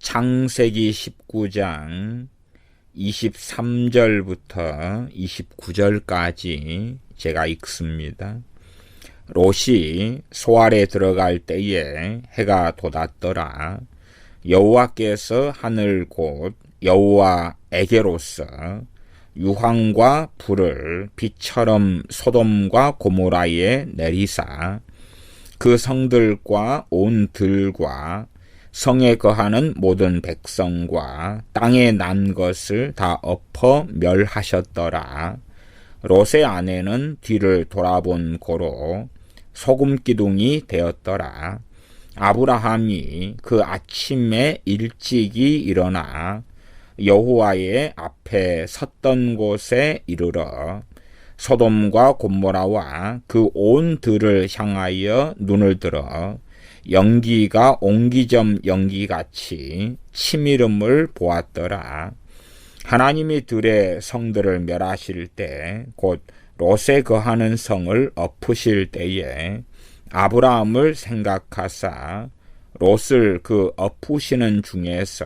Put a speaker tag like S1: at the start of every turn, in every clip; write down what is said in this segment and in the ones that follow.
S1: 창세기 19장 23절부터 29절까지 제가 읽습니다. 롯이 소알에 들어갈 때에 해가 돋았더라. 여호와께서 하늘 곧 여호와에게로서 유황과 불을 빛처럼 소돔과 고모라에 내리사 그 성들과 온 들과 성에 거하는 모든 백성과 땅에 난 것을 다 엎어 멸하셨더라. 롯의 아내는 뒤를 돌아본 고로 소금 기둥이 되었더라. 아브라함이 그 아침에 일찍이 일어나 여호와의 앞에 섰던 곳에 이르러 소돔과 곰모라와 그 온 들을 향하여 눈을 들어 연기가 옹기점 연기같이 치밀음을 보았더라. 하나님이 들의 성들을 멸하실 때 곧 롯에 거하는 성을 엎으실 때에 아브라함을 생각하사 롯을 그 엎으시는 중에서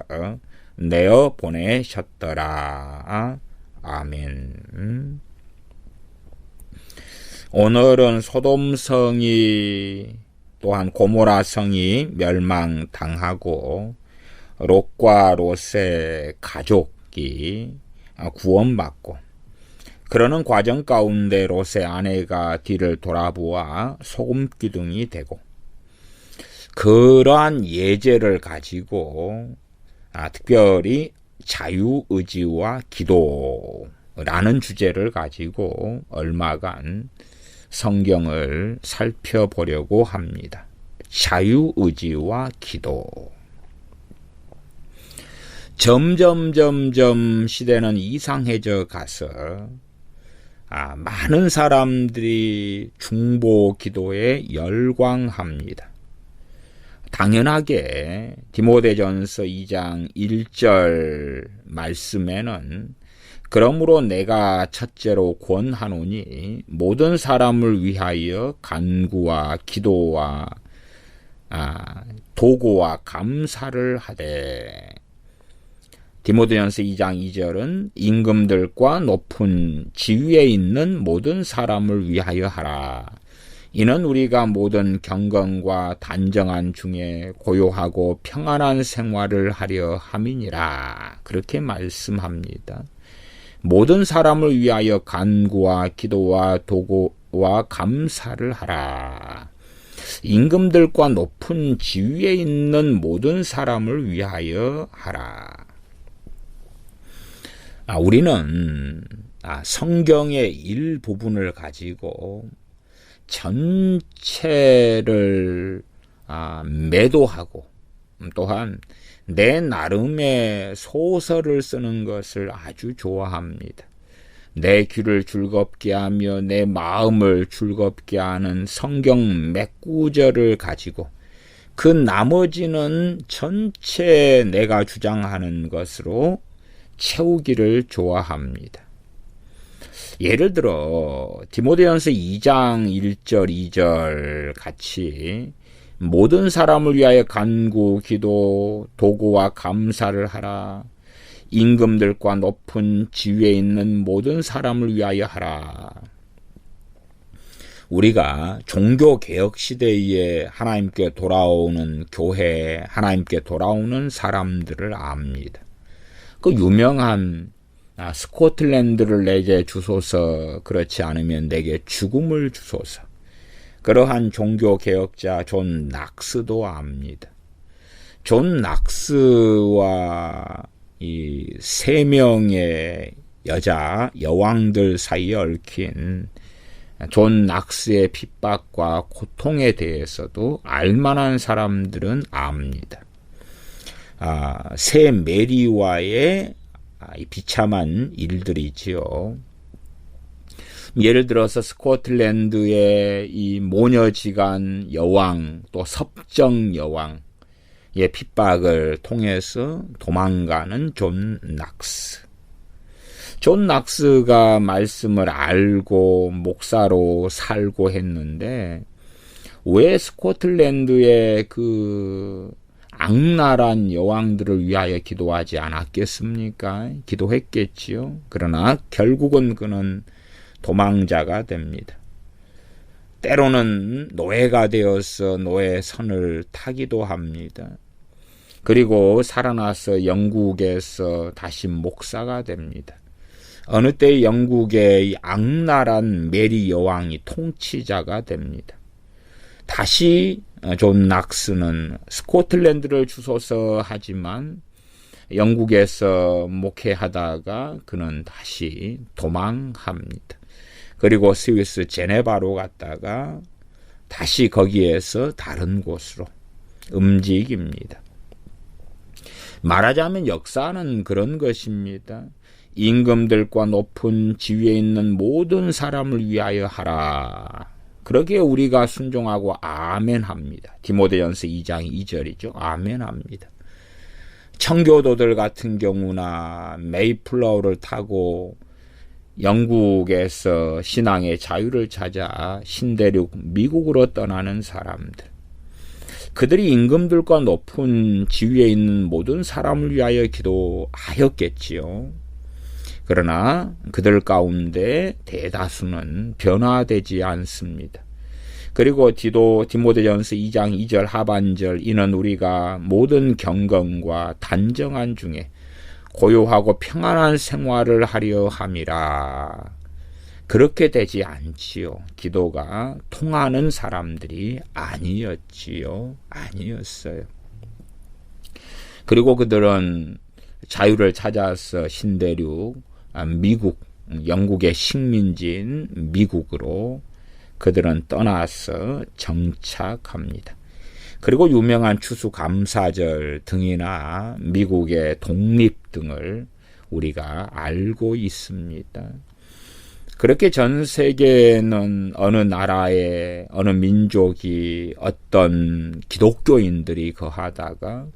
S1: 내어 보내셨더라. 아멘. 오늘은 소돔성이 또한 고모라성이 멸망당하고 롯과 롯의 가족이 구원받고 그러는 과정 가운데 롯의 아내가 뒤를 돌아보아 소금기둥이 되고 그러한 예제를 가지고 특별히 자유의지와 기도라는 주제를 가지고 얼마간 성경을 살펴보려고 합니다. 자유의지와 기도. 점점 시대는 이상해져 가서 많은 사람들이 중보 기도에 열광합니다. 당연하게 디모데전서 2장 1절 말씀에는 그러므로 내가 첫째로 권하노니 모든 사람을 위하여 간구와 기도와 도고와 감사를 하되 디모데전서 2장 2절은 임금들과 높은 지위에 있는 모든 사람을 위하여 하라. 이는 우리가 모든 경건과 단정한 중에 고요하고 평안한 생활을 하려 함이니라. 그렇게 말씀합니다. 모든 사람을 위하여 간구와 기도와 도고와 감사를 하라. 임금들과 높은 지위에 있는 모든 사람을 위하여 하라. 우리는 성경의 일부분을 가지고 전체를 매도하고 또한 내 나름의 소설을 쓰는 것을 아주 좋아합니다. 내 귀를 즐겁게 하며 내 마음을 즐겁게 하는 성경 몇 구절을 가지고 그 나머지는 전체 내가 주장하는 것으로 채우기를 좋아합니다. 예를 들어 디모데전서 2장 1절 2절 같이 모든 사람을 위하여 간구, 기도, 도구와 감사를 하라. 임금들과 높은 지위에 있는 모든 사람을 위하여 하라. 우리가 종교개혁 시대에 하나님께 돌아오는 교회, 하나님께 돌아오는 사람들을 압니다. 그 유명한 스코틀랜드를 내게 주소서, 그렇지 않으면 내게 죽음을 주소서. 그러한 종교개혁자 존 낙스도 압니다. 존 낙스와 이 3명의 여왕들 사이에 얽힌 존 낙스의 핍박과 고통에 대해서도 알만한 사람들은 압니다. 새 메리와의 비참한 일들이지요. 예를 들어서 스코틀랜드의 이 모녀지간 여왕 또 섭정 여왕의 핍박을 통해서 도망가는 존 낙스. 존 낙스가 말씀을 알고 목사로 살고 했는데 왜 스코틀랜드의 그 악랄한 여왕들을 위하여 기도하지 않았겠습니까? 기도했겠지요. 그러나 결국은 그는 도망자가 됩니다. 때로는 노예가 되어서 노예 선을 타기도 합니다. 그리고 살아나서 영국에서 다시 목사가 됩니다. 어느 때 영국의 악랄한 메리 여왕이 통치자가 됩니다. 다시 존 낙스는 스코틀랜드를 주소서 하지만 영국에서 목회하다가 그는 다시 도망합니다. 그리고 스위스 제네바로 갔다가 다시 거기에서 다른 곳으로 움직입니다. 말하자면 역사는 그런 것입니다. 임금들과 높은 지위에 있는 모든 사람을 위하여 하라. 그러기에 우리가 순종하고 아멘합니다. 디모데전서 2장 2절이죠. 아멘합니다. 청교도들 같은 경우나 메이플라워를 타고 영국에서 신앙의 자유를 찾아 신대륙 미국으로 떠나는 사람들. 그들이 임금들과 높은 지위에 있는 모든 사람을 위하여 기도하였겠지요. 그러나 그들 가운데 대다수는 변화되지 않습니다. 그리고 디모데전서 2장 2절 하반절 이는 우리가 모든 경건과 단정한 중에 고요하고 평안한 생활을 하려 함이라. 그렇게 되지 않지요. 기도가 통하는 사람들이 아니었어요. 그리고 그들은 자유를 찾아서 신대륙 미국, 영국의 식민지인 미국으로 그들은 떠나서 정착합니다. 그리고 유명한 추수감사절 등이나 미국의 독립 등을 우리가 알고 있습니다. 그렇게 전 세계는 어느 나라에 어느 민족이 어떤 기독교인들이 거하다가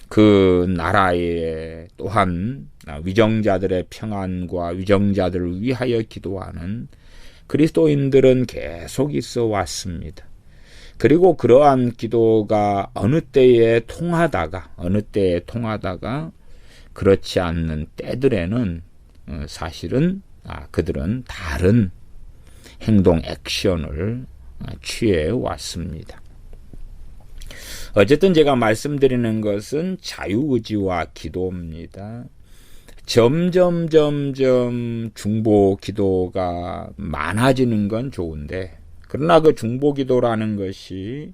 S1: 그 나라에 또한 위정자들의 평안과 위정자들을 위하여 기도하는 그리스도인들은 계속 있어 왔습니다. 그리고 그러한 기도가 어느 때에 통하다가 그렇지 않는 때들에는 사실은 그들은 다른 행동 액션을 취해 왔습니다. 어쨌든 제가 말씀드리는 것은 자유의지와 기도입니다. 점점 중보 기도가 많아지는 건 좋은데 그러나 그 중보 기도라는 것이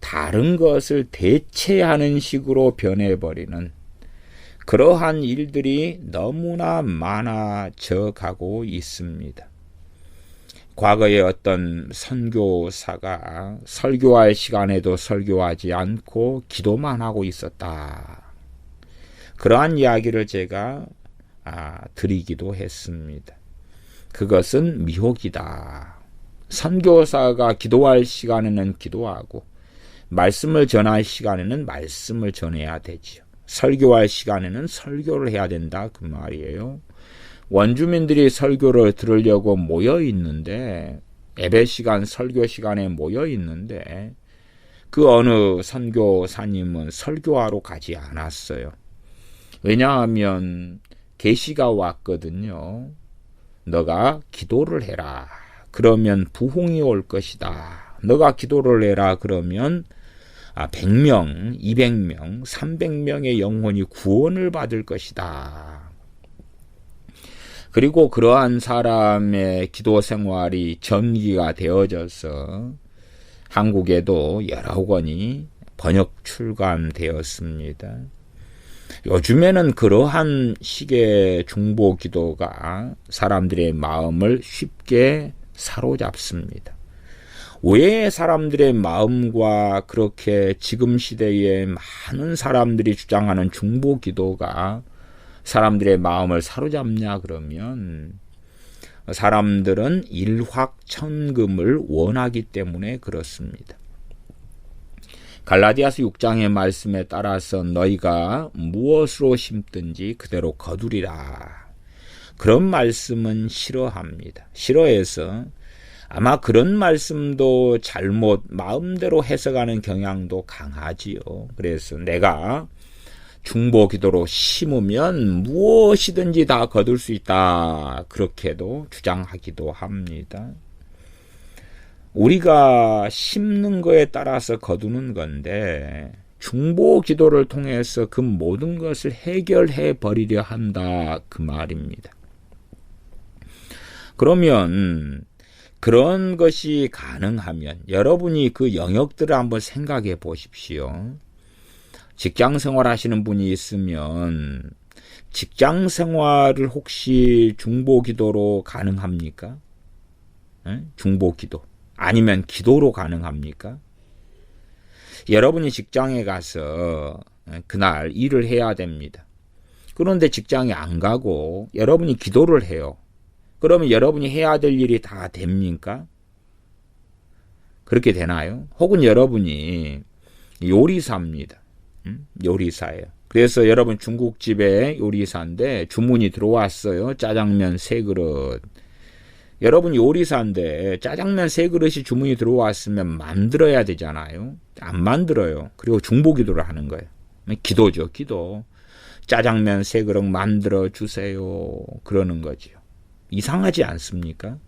S1: 다른 것을 대체하는 식으로 변해버리는 그러한 일들이 너무나 많아져 가고 있습니다. 과거에 어떤 선교사가 설교할 시간에도 설교하지 않고 기도만 하고 있었다. 그러한 이야기를 제가 드리기도 했습니다. 그것은 미혹이다. 선교사가 기도할 시간에는 기도하고 말씀을 전할 시간에는 말씀을 전해야 되지요. 설교할 시간에는 설교를 해야 된다 그 말이에요. 원주민들이 설교를 들으려고 모여 있는데 예배 시간 설교 시간에 모여 있는데 그 어느 선교사님은 설교하러 가지 않았어요. 왜냐하면 계시가 왔거든요. 너가 기도를 해라. 그러면 부흥이 올 것이다. 너가 기도를 해라. 그러면 100명, 200명, 300명의 영혼이 구원을 받을 것이다. 그리고 그러한 사람의 기도 생활이 전기가 되어져서 한국에도 여러 권이 번역 출간되었습니다. 요즘에는 그러한 식의 중보 기도가 사람들의 마음을 쉽게 사로잡습니다. 왜 사람들의 마음과 그렇게 지금 시대에 많은 사람들이 주장하는 중보 기도가 사람들의 마음을 사로잡냐 그러면 사람들은 일확천금을 원하기 때문에 그렇습니다. 갈라디아서 6장의 말씀에 따라서 너희가 무엇으로 심든지 그대로 거두리라. 그런 말씀은 싫어합니다. 싫어해서 아마 그런 말씀도 잘못 마음대로 해석하는 경향도 강하지요. 그래서 내가 중보 기도로 심으면 무엇이든지 다 거둘 수 있다. 그렇게도 주장하기도 합니다. 우리가 심는 거에 따라서 거두는 건데 중보 기도를 통해서 그 모든 것을 해결해 버리려 한다. 그 말입니다. 그러면 그런 것이 가능하면 여러분이 그 영역들을 한번 생각해 보십시오. 직장 생활 하시는 분이 있으면 직장 생활을 혹시 중보 기도로 가능합니까? 중보 기도. 아니면 기도로 가능합니까? 여러분이 직장에 가서 그날 일을 해야 됩니다. 그런데 직장에 안 가고 여러분이 기도를 해요. 그러면 여러분이 해야 될 일이 다 됩니까? 그렇게 되나요? 혹은 여러분이 요리사입니다. 요리사예요. 그래서 여러분 중국집에 요리사인데 주문이 들어왔어요. 짜장면 3그릇. 여러분 요리사인데 짜장면 3그릇이 주문이 들어왔으면 만들어야 되잖아요. 안 만들어요. 그리고 중보기도를 하는 거예요. 기도죠. 기도. 짜장면 3그릇 만들어 주세요. 그러는 거죠. 이상하지 않습니까?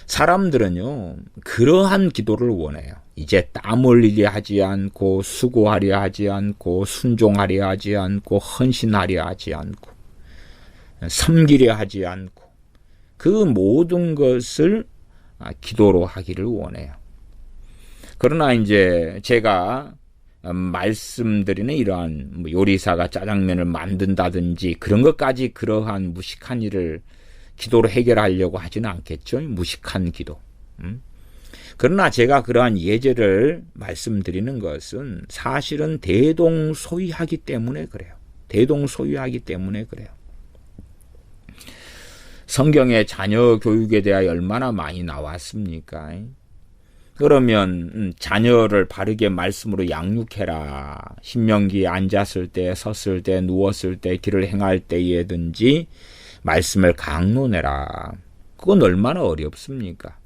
S1: 사람들은요, 그러한 기도를 원해요. 이제 땀 흘리려 하지 않고, 수고하려 하지 않고, 순종하려 하지 않고, 헌신하려 하지 않고, 섬기려 하지 않고, 그 모든 것을 기도로 하기를 원해요. 그러나 이제 제가 말씀드리는 이러한 요리사가 짜장면을 만든다든지 그런 것까지 그러한 무식한 일을 기도로 해결하려고 하지는 않겠죠. 무식한 기도. 그러나 제가 그러한 예제를 말씀드리는 것은 사실은 대동소이하기 때문에 그래요. 대동소이하기 때문에 그래요. 성경에 자녀 교육에 대하여 얼마나 많이 나왔습니까? 그러면 자녀를 바르게 말씀으로 양육해라. 신명기에 앉았을 때, 섰을 때, 누웠을 때, 길을 행할 때에든지 말씀을 강론해라. 그건 얼마나 어렵습니까?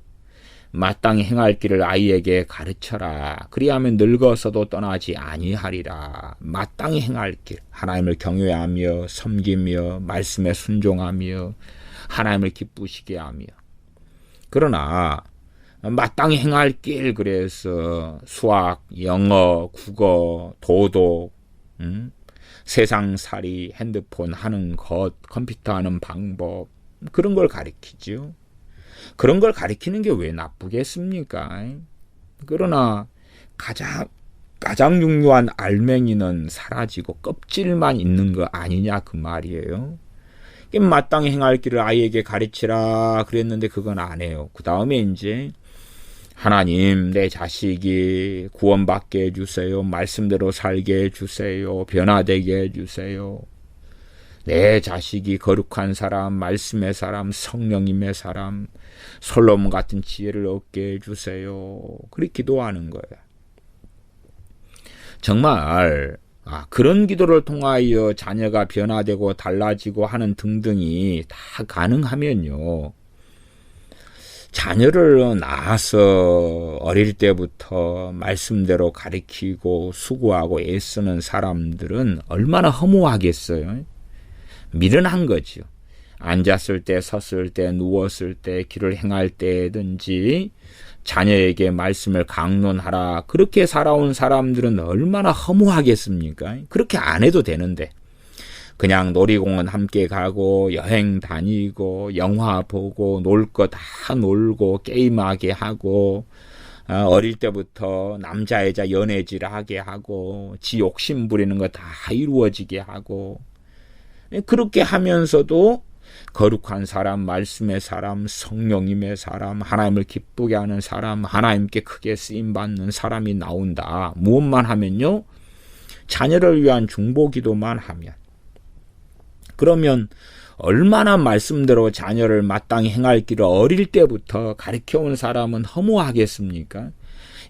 S1: 마땅히 행할 길을 아이에게 가르쳐라. 그리하면 늙어서도 떠나지 아니하리라. 마땅히 행할 길, 하나님을 경외하며 섬기며 말씀에 순종하며 하나님을 기쁘시게 하며. 그러나 마땅히 행할 길, 그래서 수학, 영어, 국어, 도덕, 세상살이, 핸드폰 하는 것, 컴퓨터 하는 방법, 그런 걸 가르치죠. 그런 걸 가르치는 게 왜 나쁘겠습니까? 그러나 가장 중요한 알맹이는 사라지고 껍질만 있는 거 아니냐 그 말이에요. 마땅히 행할 길을 아이에게 가르치라 그랬는데 그건 안 해요. 그 다음에 이제 하나님, 내 자식이 구원받게 해주세요. 말씀대로 살게 해주세요. 변화되게 해주세요. 내 자식이 거룩한 사람, 말씀의 사람, 성령님의 사람, 솔로몬 같은 지혜를 얻게 해주세요. 그렇게 기도하는 거예요. 정말 그런 기도를 통하여 자녀가 변화되고 달라지고 하는 등등이 다 가능하면요. 자녀를 낳아서 어릴 때부터 말씀대로 가르치고 수고하고 애쓰는 사람들은 얼마나 허무하겠어요. 미련한 거죠. 앉았을 때, 섰을 때, 누웠을 때, 길을 행할 때든지 자녀에게 말씀을 강론하라. 그렇게 살아온 사람들은 얼마나 허무하겠습니까? 그렇게 안 해도 되는데 그냥 놀이공원 함께 가고 여행 다니고 영화 보고 놀 거 다 놀고 게임하게 하고 어릴 때부터 남자 여자 연애질하게 하고 지 욕심 부리는 거 다 이루어지게 하고 그렇게 하면서도 거룩한 사람, 말씀의 사람, 성령님의 사람, 하나님을 기쁘게 하는 사람, 하나님께 크게 쓰임받는 사람이 나온다. 무엇만 하면요? 자녀를 위한 중보기도만 하면. 그러면 얼마나 말씀대로 자녀를 마땅히 행할 길을 어릴 때부터 가르쳐온 사람은 허무하겠습니까?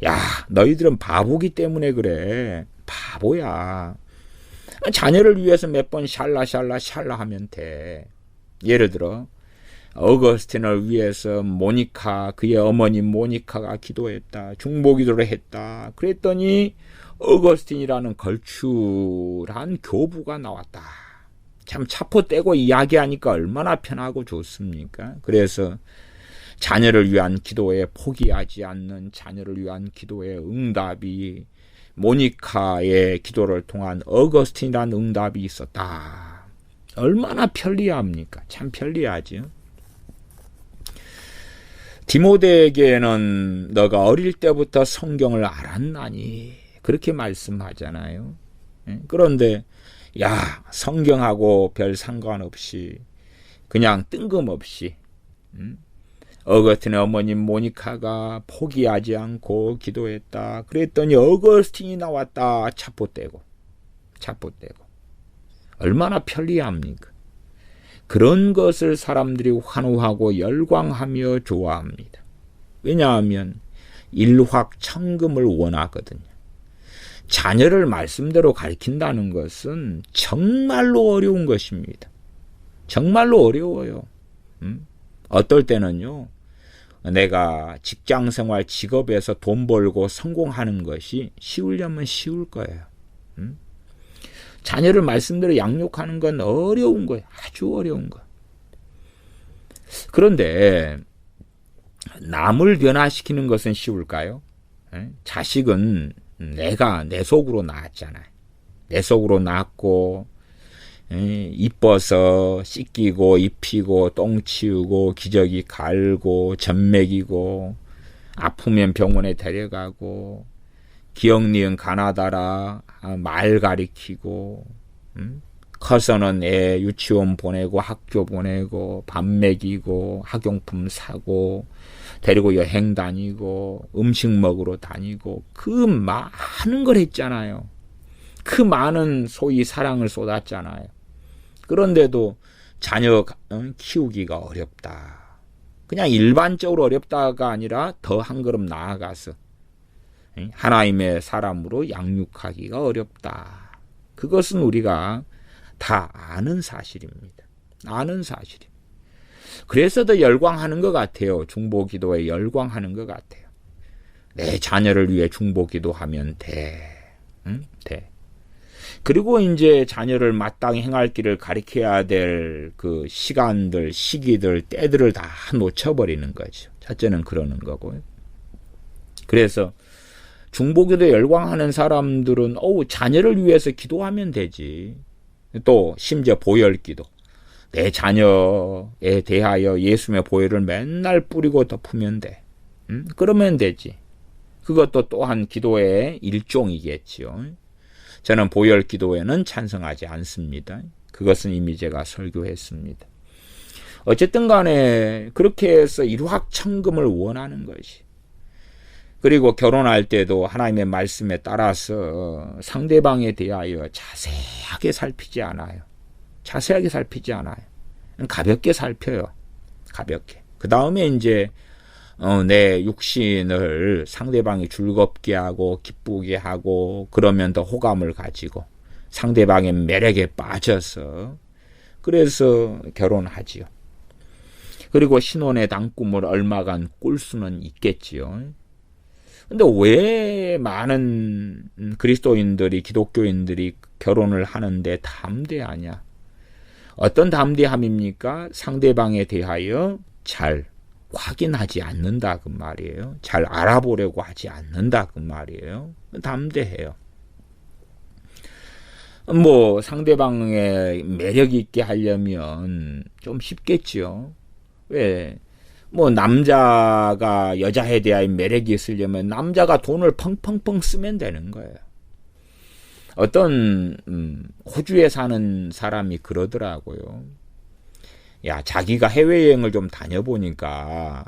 S1: 야, 너희들은 바보기 때문에 그래. 바보야. 자녀를 위해서 몇 번 샬라 하면 돼. 예를 들어 어거스틴을 위해서 모니카, 그의 어머니 모니카가 기도했다. 중보기도를 했다. 그랬더니 어거스틴이라는 걸출한 교부가 나왔다. 참 차포 떼고 이야기하니까 얼마나 편하고 좋습니까? 그래서 자녀를 위한 기도에 포기하지 않는 자녀를 위한 기도의 응답이 모니카의 기도를 통한 어거스틴이라는 응답이 있었다. 얼마나 편리합니까? 참 편리하죠. 디모데에게는 너가 어릴 때부터 성경을 알았나니 그렇게 말씀하잖아요. 그런데 야, 성경하고 별 상관없이 그냥 뜬금없이 어거스틴의 어머님 모니카가 포기하지 않고 기도했다. 그랬더니 어거스틴이 나왔다. 차포 떼고. 얼마나 편리합니까? 그런 것을 사람들이 환호하고 열광하며 좋아합니다. 왜냐하면 일확천금을 원하거든요. 자녀를 말씀대로 가르친다는 것은 정말로 어려운 것입니다. 정말로 어려워요. 어떨 때는요, 내가 직장생활 직업에서 돈 벌고 성공하는 것이 쉬우려면 쉬울 거예요. 자녀를 말씀대로 양육하는 건 어려운 거예요. 아주 어려운 거. 그런데 남을 변화시키는 것은 쉬울까요? 자식은 내가 내 속으로 낳았잖아요. 내 속으로 낳고 이뻐서 씻기고 입히고 똥 치우고 기저귀 갈고 젖 먹이고 아프면 병원에 데려가고 기억 니은 가나다라 말 가리키고 커서는 애 유치원 보내고 학교 보내고 밥 먹이고 학용품 사고 데리고 여행 다니고 음식 먹으러 다니고 그 많은 걸 했잖아요. 그 많은 소위 사랑을 쏟았잖아요. 그런데도 자녀 키우기가 어렵다. 그냥 일반적으로 어렵다가 아니라 더 한 걸음 나아가서 하나님의 사람으로 양육하기가 어렵다. 그것은 우리가 다 아는 사실입니다. 아는 사실입니다. 그래서 더 열광하는 것 같아요. 중보기도에 열광하는 것 같아요. 내 자녀를 위해 중보기도하면 돼. 돼. 그리고 이제 자녀를 마땅히 행할 길을 가르쳐야 될 그 시간들, 시기들, 때들을 다 놓쳐버리는 거죠. 첫째는 그러는 거고요. 그래서 중보기도에 열광하는 사람들은 자녀를 위해서 기도하면 되지. 또 심지어 보혈기도. 내 자녀에 대하여 예수님의 보혈을 맨날 뿌리고 덮으면 돼. 그러면 되지. 그것도 또한 기도의 일종이겠지요. 저는 보혈기도에는 찬성하지 않습니다. 그것은 이미 제가 설교했습니다. 어쨌든 간에 그렇게 해서 일확천금을 원하는 것이. 그리고 결혼할 때도 하나님의 말씀에 따라서 상대방에 대하여 자세하게 살피지 않아요. 자세하게 살피지 않아요. 가볍게 살펴요. 가볍게. 그 다음에 이제 내 육신을 상대방이 즐겁게 하고 기쁘게 하고 그러면 더 호감을 가지고 상대방의 매력에 빠져서 그래서 결혼하지요. 그리고 신혼의 단꿈을 얼마간 꿀 수는 있겠지요. 근데 왜 많은 그리스도인들이 기독교인들이 결혼을 하는데 담대하냐? 어떤 담대함입니까? 상대방에 대하여 잘 확인하지 않는다 그 말이에요. 잘 알아보려고 하지 않는다 그 말이에요. 담대해요. 뭐 상대방의 매력 있게 하려면 좀 쉽겠지요. 왜? 뭐 남자가 여자에 대한 매력이 있으려면 남자가 돈을 펑펑펑 쓰면 되는 거예요. 어떤 호주에 사는 사람이 그러더라고요. 야, 자기가 해외여행을 좀 다녀보니까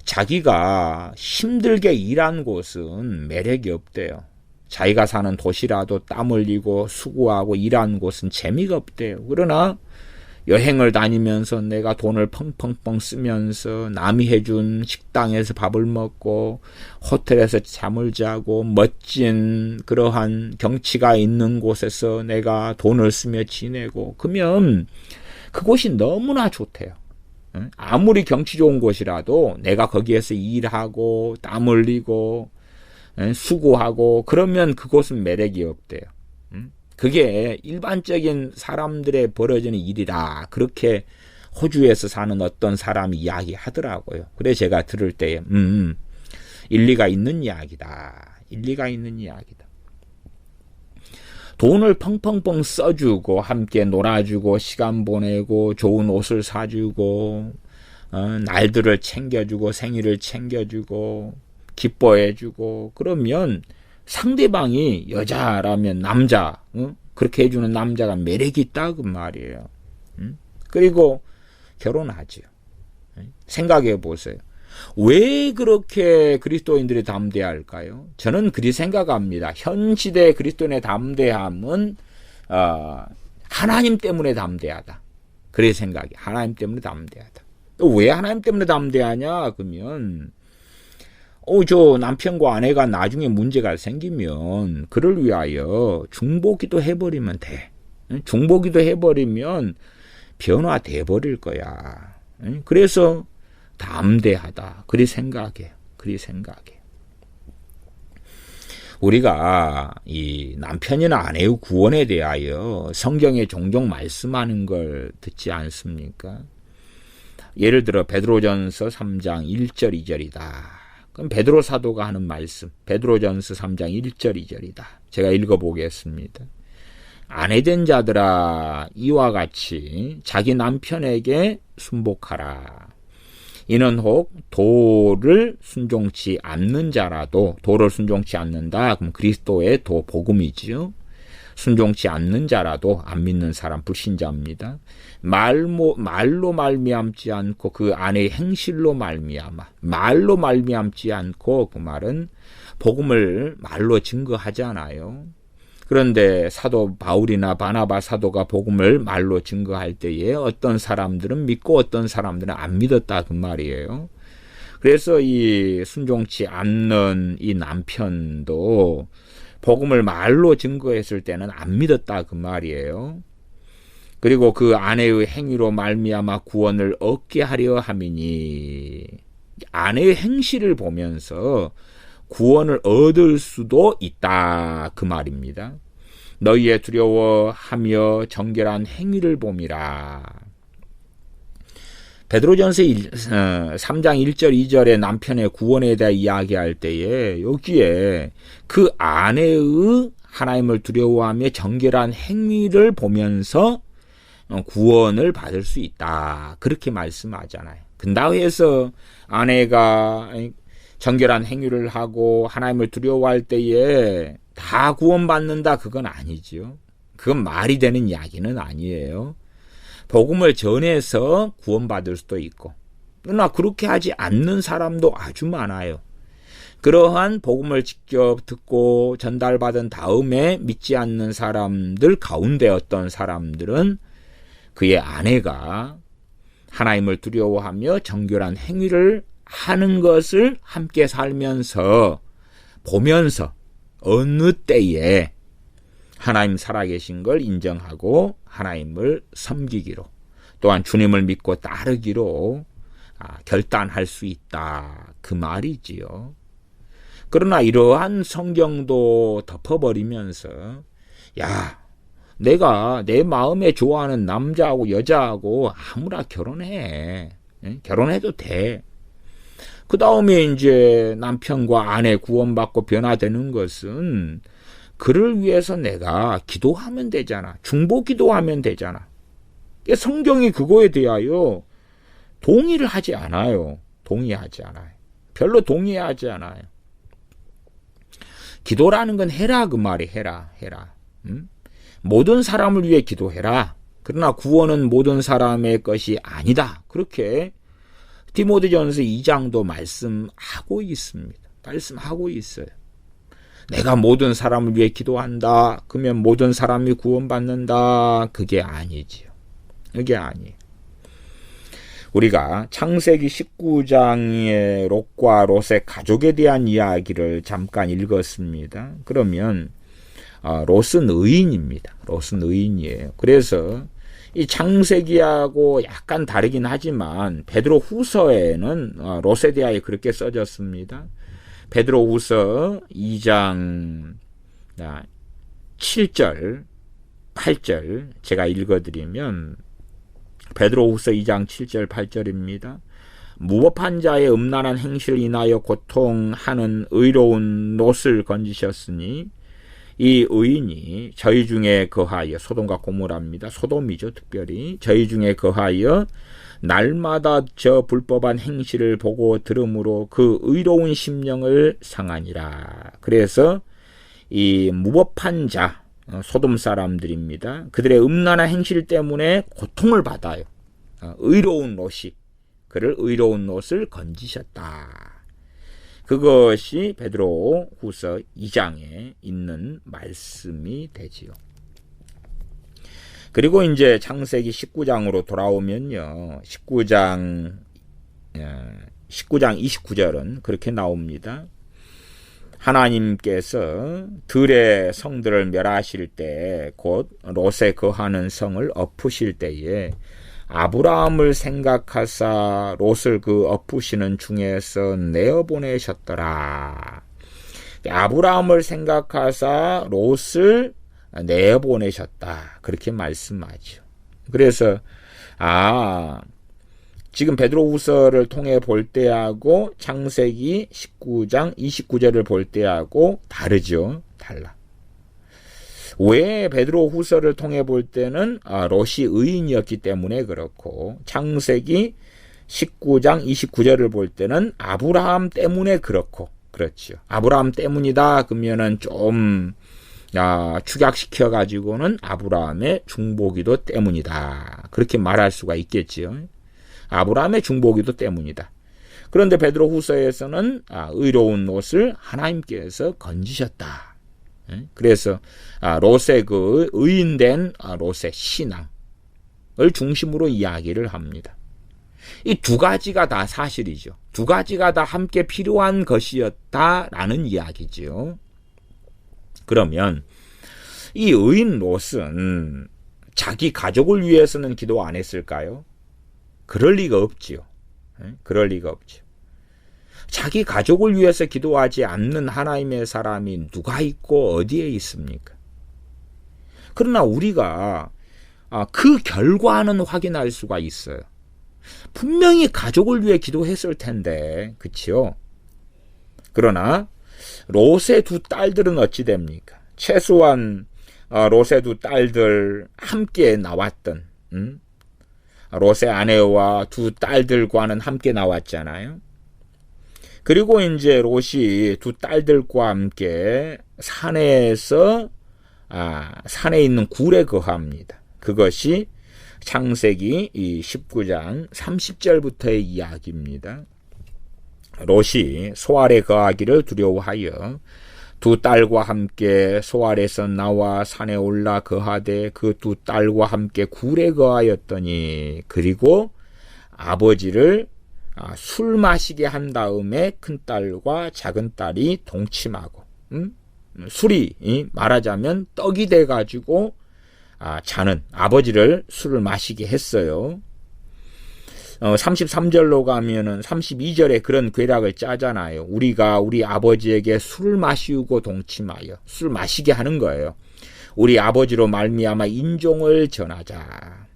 S1: 자기가 힘들게 일한 곳은 매력이 없대요. 자기가 사는 도시라도 땀 흘리고 수고하고 일한 곳은 재미가 없대요. 그러나 여행을 다니면서 내가 돈을 펑펑펑 쓰면서 남이 해준 식당에서 밥을 먹고 호텔에서 잠을 자고 멋진 그러한 경치가 있는 곳에서 내가 돈을 쓰며 지내고 그러면 그곳이 너무나 좋대요. 아무리 경치 좋은 곳이라도 내가 거기에서 일하고 땀 흘리고 수고하고 그러면 그곳은 매력이 없대요. 그게 일반적인 사람들의 벌어지는 일이다. 그렇게 호주에서 사는 어떤 사람이 이야기하더라고요. 그래 제가 들을 때에 일리가 있는 이야기다. 일리가 있는 이야기다. 돈을 펑펑펑 써주고 함께 놀아주고 시간 보내고 좋은 옷을 사주고 날들을 챙겨주고 생일을 챙겨주고 기뻐해주고 그러면 상대방이 여자라면 남자 그렇게 해주는 남자가 매력이 있다 그 말이에요. 그리고 결혼하죠. 생각해 보세요. 왜 그렇게 그리스도인들이 담대할까요? 저는 그리 생각합니다. 현 시대 그리스도인의 담대함은 하나님 때문에 담대하다. 그래 생각이 하나님 때문에 담대하다. 왜 하나님 때문에 담대하냐? 그러면 저 남편과 아내가 나중에 문제가 생기면 그를 위하여 중보기도 해버리면 돼. 중보기도 해버리면 변화돼 버릴 거야. 그래서 담대하다. 그리 생각해. 우리가 이 남편이나 아내의 구원에 대하여 성경에 종종 말씀하는 걸 듣지 않습니까? 예를 들어 베드로전서 3장 1절 2절이다. 그럼 베드로 사도가 하는 말씀, 베드로전서 3장 1절 2절이다. 제가 읽어보겠습니다. 아내된 자들아 이와 같이 자기 남편에게 순복하라. 이는 혹 도를 순종치 않는 자라도 도를 순종치 않는다. 그럼 그리스도의 도 복음이지요. 순종치 않는 자라도 안 믿는 사람 불신자입니다. 말로 말미암지 않고 그 안의 행실로 말로 말미암지 않고 그 말은 복음을 말로 증거하잖아요. 그런데 사도 바울이나 바나바 사도가 복음을 말로 증거할 때에 어떤 사람들은 믿고 어떤 사람들은 안 믿었다 그 말이에요. 그래서 이 순종치 않는 이 남편도 복음을 말로 증거했을 때는 안 믿었다 그 말이에요. 그리고 그 아내의 행위로 말미암아 구원을 얻게 하려 함이니 아내의 행실을 보면서 구원을 얻을 수도 있다 그 말입니다. 너희의 두려워하며 정결한 행위를 봄이라. 베드로전서 3장 1절 2절에 남편의 구원에 대해 이야기할 때에 여기에 그 아내의 하나님을 두려워하며 정결한 행위를 보면서 구원을 받을 수 있다 그렇게 말씀하잖아요. 근다고 해서 아내가 정결한 행위를 하고 하나님을 두려워할 때에 다 구원받는다 그건 아니지요. 그건 말이 되는 이야기는 아니에요. 복음을 전해서 구원받을 수도 있고 그러나 그렇게 하지 않는 사람도 아주 많아요. 그러한 복음을 직접 듣고 전달받은 다음에 믿지 않는 사람들 가운데 어떤 사람들은 그의 아내가 하나님을 두려워하며 정결한 행위를 하는 것을 함께 살면서 보면서 어느 때에 하나님 살아계신 걸 인정하고 하나님을 섬기기로 또한 주님을 믿고 따르기로 결단할 수 있다 그 말이지요. 그러나 이러한 성경도 덮어버리면서 내가 내 마음에 좋아하는 남자하고 여자하고 아무나 결혼해. 결혼해도 돼. 그 다음에 이제 남편과 아내 구원받고 변화되는 것은 그를 위해서 내가 기도하면 되잖아. 중보 기도하면 되잖아. 성경이 그거에 대하여 동의를 하지 않아요. 별로 동의하지 않아요. 기도라는 건 해라 그 말이 해라. 모든 사람을 위해 기도해라. 그러나 구원은 모든 사람의 것이 아니다. 그렇게 디모데전서 2장도 말씀하고 있어요. 내가 모든 사람을 위해 기도한다. 그러면 모든 사람이 구원받는다. 그게 아니지요. 그게 아니에요. 우리가 창세기 19장의 롯과 롯의 가족에 대한 이야기를 잠깐 읽었습니다. 그러면 롯은 의인입니다. 롯은 의인이에요. 그래서 이 창세기하고 약간 다르긴 하지만 베드로 후서에는 롯에 대하여 그렇게 써졌습니다. 베드로 후서 2장 7절 8절 제가 읽어드리면 베드로 후서 2장 7절 8절입니다. 무법한 자의 음란한 행실을 인하여 고통하는 의로운 롯을 건지셨으니 이 의인이 저희 중에 거하여, 소돔과 고모라입니다. 소돔이죠, 특별히. 저희 중에 거하여 날마다 저 불법한 행실을 보고 들음으로 그 의로운 심령을 상하니라. 그래서 이 무법한 자, 소돔 사람들입니다. 그들의 음란한 행실 때문에 고통을 받아요. 의로운 롯이 그를 의로운 롯을 건지셨다. 그것이 베드로 후서 2장에 있는 말씀이 되지요. 그리고 이제 창세기 19장으로 돌아오면요. 19장 29절은 그렇게 나옵니다. 하나님께서 들의 성들을 멸하실 때 곧 롯에 거하는 성을 엎으실 때에 아브라함을 생각하사 롯을 그 엎으시는 중에서 내어보내셨더라. 아브라함을 생각하사 롯을 내어보내셨다. 그렇게 말씀하죠. 그래서 지금 베드로후서를 통해 볼 때하고 창세기 19장 29절을 볼 때하고 다르죠. 달라. 왜 베드로후서를 통해 볼 때는 롯이 의인이었기 때문에 그렇고 창세기 19장 29절을 볼 때는 아브라함 때문에 그렇죠. 아브라함 때문이다 그러면은 좀 축약시켜 가지고는 아브라함의 중보기도 때문이다. 그렇게 말할 수가 있겠지요. 아브라함의 중보기도 때문이다. 그런데 베드로후서에서는 의로운 롯을 하나님께서 건지셨다. 그래서 롯의 그 의인된 롯의 신앙을 중심으로 이야기를 합니다. 이 두 가지가 다 사실이죠. 두 가지가 다 함께 필요한 것이었다라는 이야기죠. 그러면 이 의인 롯은 자기 가족을 위해서는 기도 안 했을까요? 그럴 리가 없지요. 그럴 리가 없죠. 자기 가족을 위해서 기도하지 않는 하나님의 사람이 누가 있고 어디에 있습니까? 그러나 우리가 그 결과는 확인할 수가 있어요. 분명히 가족을 위해 기도했을 텐데, 그치요? 그러나 롯의 두 딸들은 어찌 됩니까? 최소한 롯의 두 딸들 함께 나왔던 롯의 아내와 두 딸들과는 함께 나왔잖아요. 그리고 이제 롯이 두 딸들과 함께 산에서 산에 있는 굴에 거합니다. 그것이 창세기 19장 30절부터의 이야기입니다. 롯이 소알에 거하기를 두려워하여 두 딸과 함께 소알에서 나와 산에 올라 거하되 그 두 딸과 함께 굴에 거하였더니 그리고 아버지를 술 마시게 한 다음에 큰딸과 작은딸이 동침하고 술이 말하자면 떡이 돼가지고 자는 아버지를 술을 마시게 했어요. 33절로 가면은 32절에 그런 괴락을 짜잖아요. 우리가 우리 아버지에게 술을 마시우고 동침하여 술 마시게 하는 거예요. 우리 아버지로 말미암아 인종을 전하자.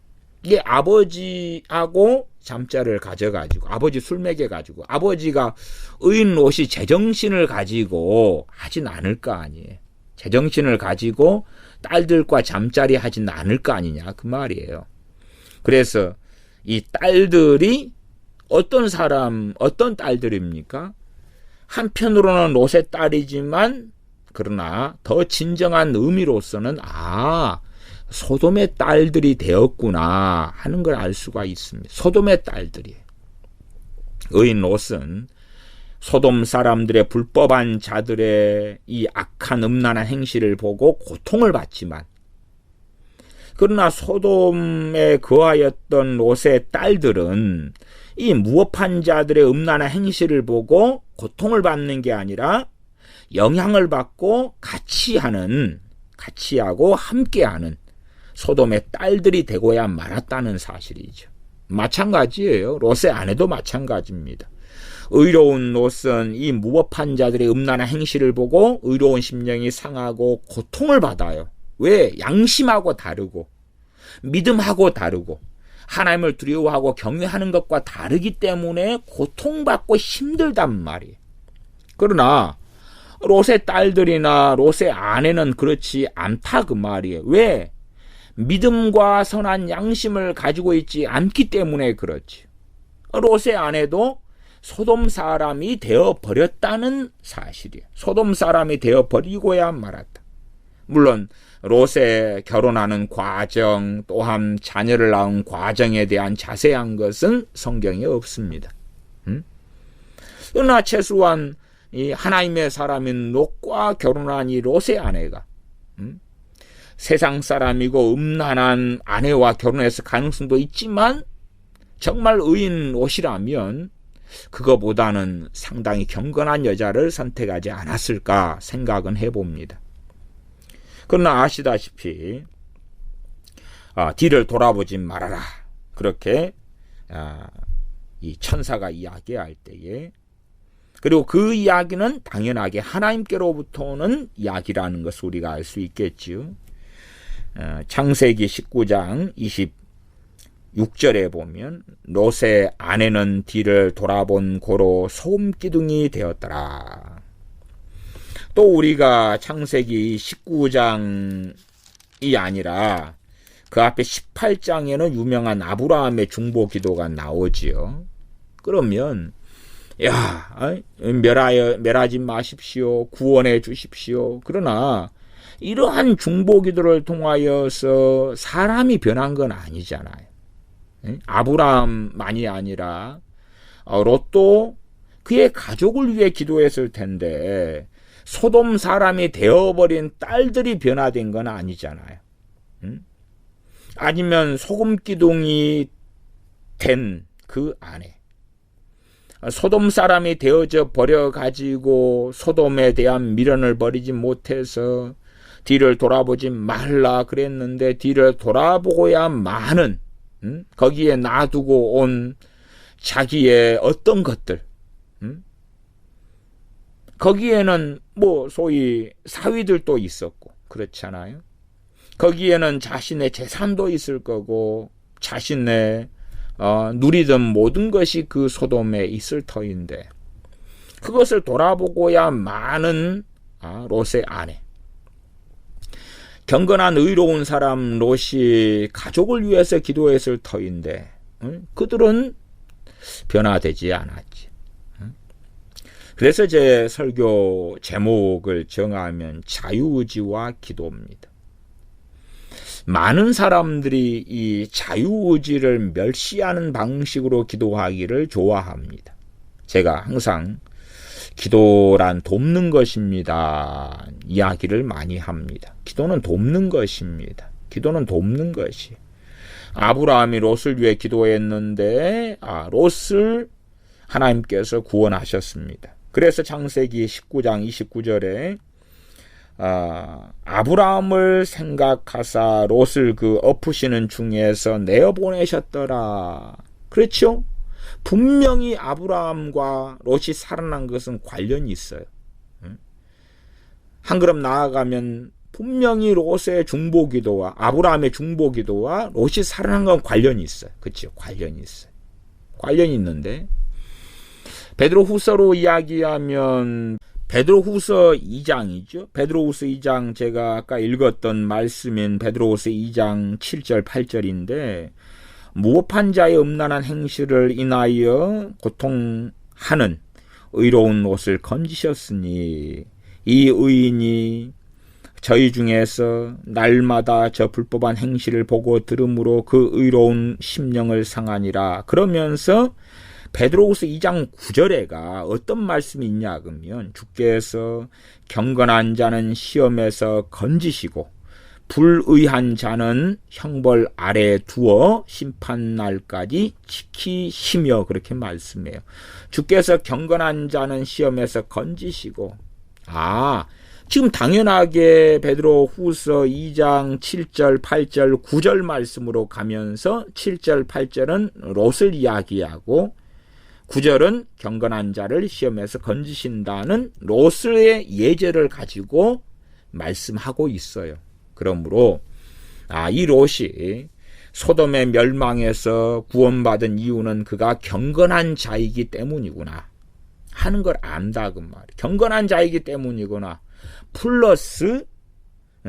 S1: 이게 아버지하고 잠자를 가져가지고 아버지 술 먹여가지고 아버지가 의인 롯이 제정신을 가지고 하진 않을 거 아니에요. 제정신을 가지고 딸들과 잠자리 하진 않을 거 아니냐 그 말이에요. 그래서 이 딸들이 어떤 딸들입니까? 한편으로는 롯의 딸이지만 그러나 더 진정한 의미로서는 소돔의 딸들이 되었구나 하는 걸 알 수가 있습니다. 소돔의 딸들이. 의인 롯은 소돔 사람들의 불법한 자들의 이 악한 음란한 행실을 보고 고통을 받지만 그러나 소돔에 거하였던 롯의 딸들은 이 무법한 자들의 음란한 행실을 보고 고통을 받는 게 아니라 영향을 받고 같이 하고 함께하는 소돔의 딸들이 되고야 말았다는 사실이죠. 마찬가지예요. 롯의 아내도 마찬가지입니다. 의로운 롯은 이 무법한 자들의 음란한 행실을 보고 의로운 심령이 상하고 고통을 받아요. 왜? 양심하고 다르고 믿음하고 다르고 하나님을 두려워하고 경외하는 것과 다르기 때문에 고통받고 힘들단 말이에요. 그러나 롯의 딸들이나 롯의 아내는 그렇지 않다 그 말이에요. 왜? 믿음과 선한 양심을 가지고 있지 않기 때문에 그렇지. 롯의 아내도 소돔 사람이 되어버렸다는 사실이에요. 소돔 사람이 되어버리고야 말았다. 물론 롯의 결혼하는 과정 또한 자녀를 낳은 과정에 대한 자세한 것은 성경에 없습니다. 그러나 최소한 이 하나님의 사람인 롯과 결혼한 이 롯의 아내가 세상 사람이고 음란한 아내와 결혼했을 가능성도 있지만 정말 의인 롯이라면 그거보다는 상당히 경건한 여자를 선택하지 않았을까 생각은 해봅니다. 그러나 아시다시피 뒤를 돌아보지 말아라. 그렇게 이 천사가 이야기할 때에 그리고 그 이야기는 당연하게 하나님께로부터 오는 이야기라는 것을 우리가 알 수 있겠지요. 창세기 19장 26절에 보면 롯의 아내는 뒤를 돌아본 고로 소금기둥이 되었더라. 또 우리가 창세기 19장이 아니라 그 앞에 18장에는 유명한 아브라함의 중보기도가 나오지요. 그러면 멸하지 마십시오. 구원해 주십시오. 그러나 이러한 중보기도를 통하여서 사람이 변한 건 아니잖아요. 아브라함만이 아니라 롯도 그의 가족을 위해 기도했을 텐데 소돔 사람이 되어버린 딸들이 변화된 건 아니잖아요. 아니면 소금기둥이 된 그 아내, 소돔 사람이 되어져 버려가지고 소돔에 대한 미련을 버리지 못해서 뒤를 돌아보지 말라 그랬는데 뒤를 돌아보고야 마는 거기에 놔두고 온 자기의 어떤 것들, 거기에는 소위 사위들도 있었고 그렇잖아요. 거기에는 자신의 재산도 있을 거고 자신의 누리던 모든 것이 그 소돔에 있을 터인데 그것을 돌아보고야 마는 롯의 아내. 경건한 의로운 사람 롯이 가족을 위해서 기도했을 터인데 그들은 변화되지 않았지. 그래서 제 설교 제목을 정하면 자유의지와 기도입니다. 많은 사람들이 이 자유의지를 멸시하는 방식으로 기도하기를 좋아합니다. 제가 항상 기도란 돕는 것입니다. 이야기를 많이 합니다. 기도는 돕는 것입니다. 기도는 돕는 것이. 아브라함이 롯을 위해 기도했는데 롯을 하나님께서 구원하셨습니다. 그래서 창세기 19장 29절에 아브라함을 생각하사 롯을 그 엎으시는 중에서 내어보내셨더라. 그렇죠? 분명히 아브라함과 롯이 살아난 것은 관련이 있어요. 한 걸음 나아가면 분명히 롯의 중보기도와 아브라함의 중보기도와 롯이 살아난 건 관련이 있어요. 그렇죠? 관련이 있어요. 관련이 있는데 베드로후서로 이야기하면 베드로후서 2장이죠. 베드로후서 2장 제가 아까 읽었던 말씀인 베드로후서 2장 7절 8절인데 무법한 자의 음란한 행실을 인하여 고통하는 의로운 롯을 건지셨으니 이 의인이 저희 중에서 날마다 저 불법한 행실을 보고 들음으로 그 의로운 심령을 상하니라. 그러면서 베드로후서 2장 9절에가 어떤 말씀이 있냐 그러면 주께서 경건한 자는 시험에서 건지시고 불의한 자는 형벌 아래 두어 심판날까지 지키시며 그렇게 말씀해요. 주께서 경건한 자는 시험에서 건지시고 지금 당연하게 베드로 후서 2장 7절, 8절, 9절 말씀으로 가면서 7절, 8절은 롯을 이야기하고 9절은 경건한 자를 시험에서 건지신다는 롯의 예제를 가지고 말씀하고 있어요. 그러므로 이 롯이 소돔의 멸망에서 구원받은 이유는 그가 경건한 자이기 때문이구나 하는 걸 안다 그 말이에요. 경건한 자이기 때문이구나. 플러스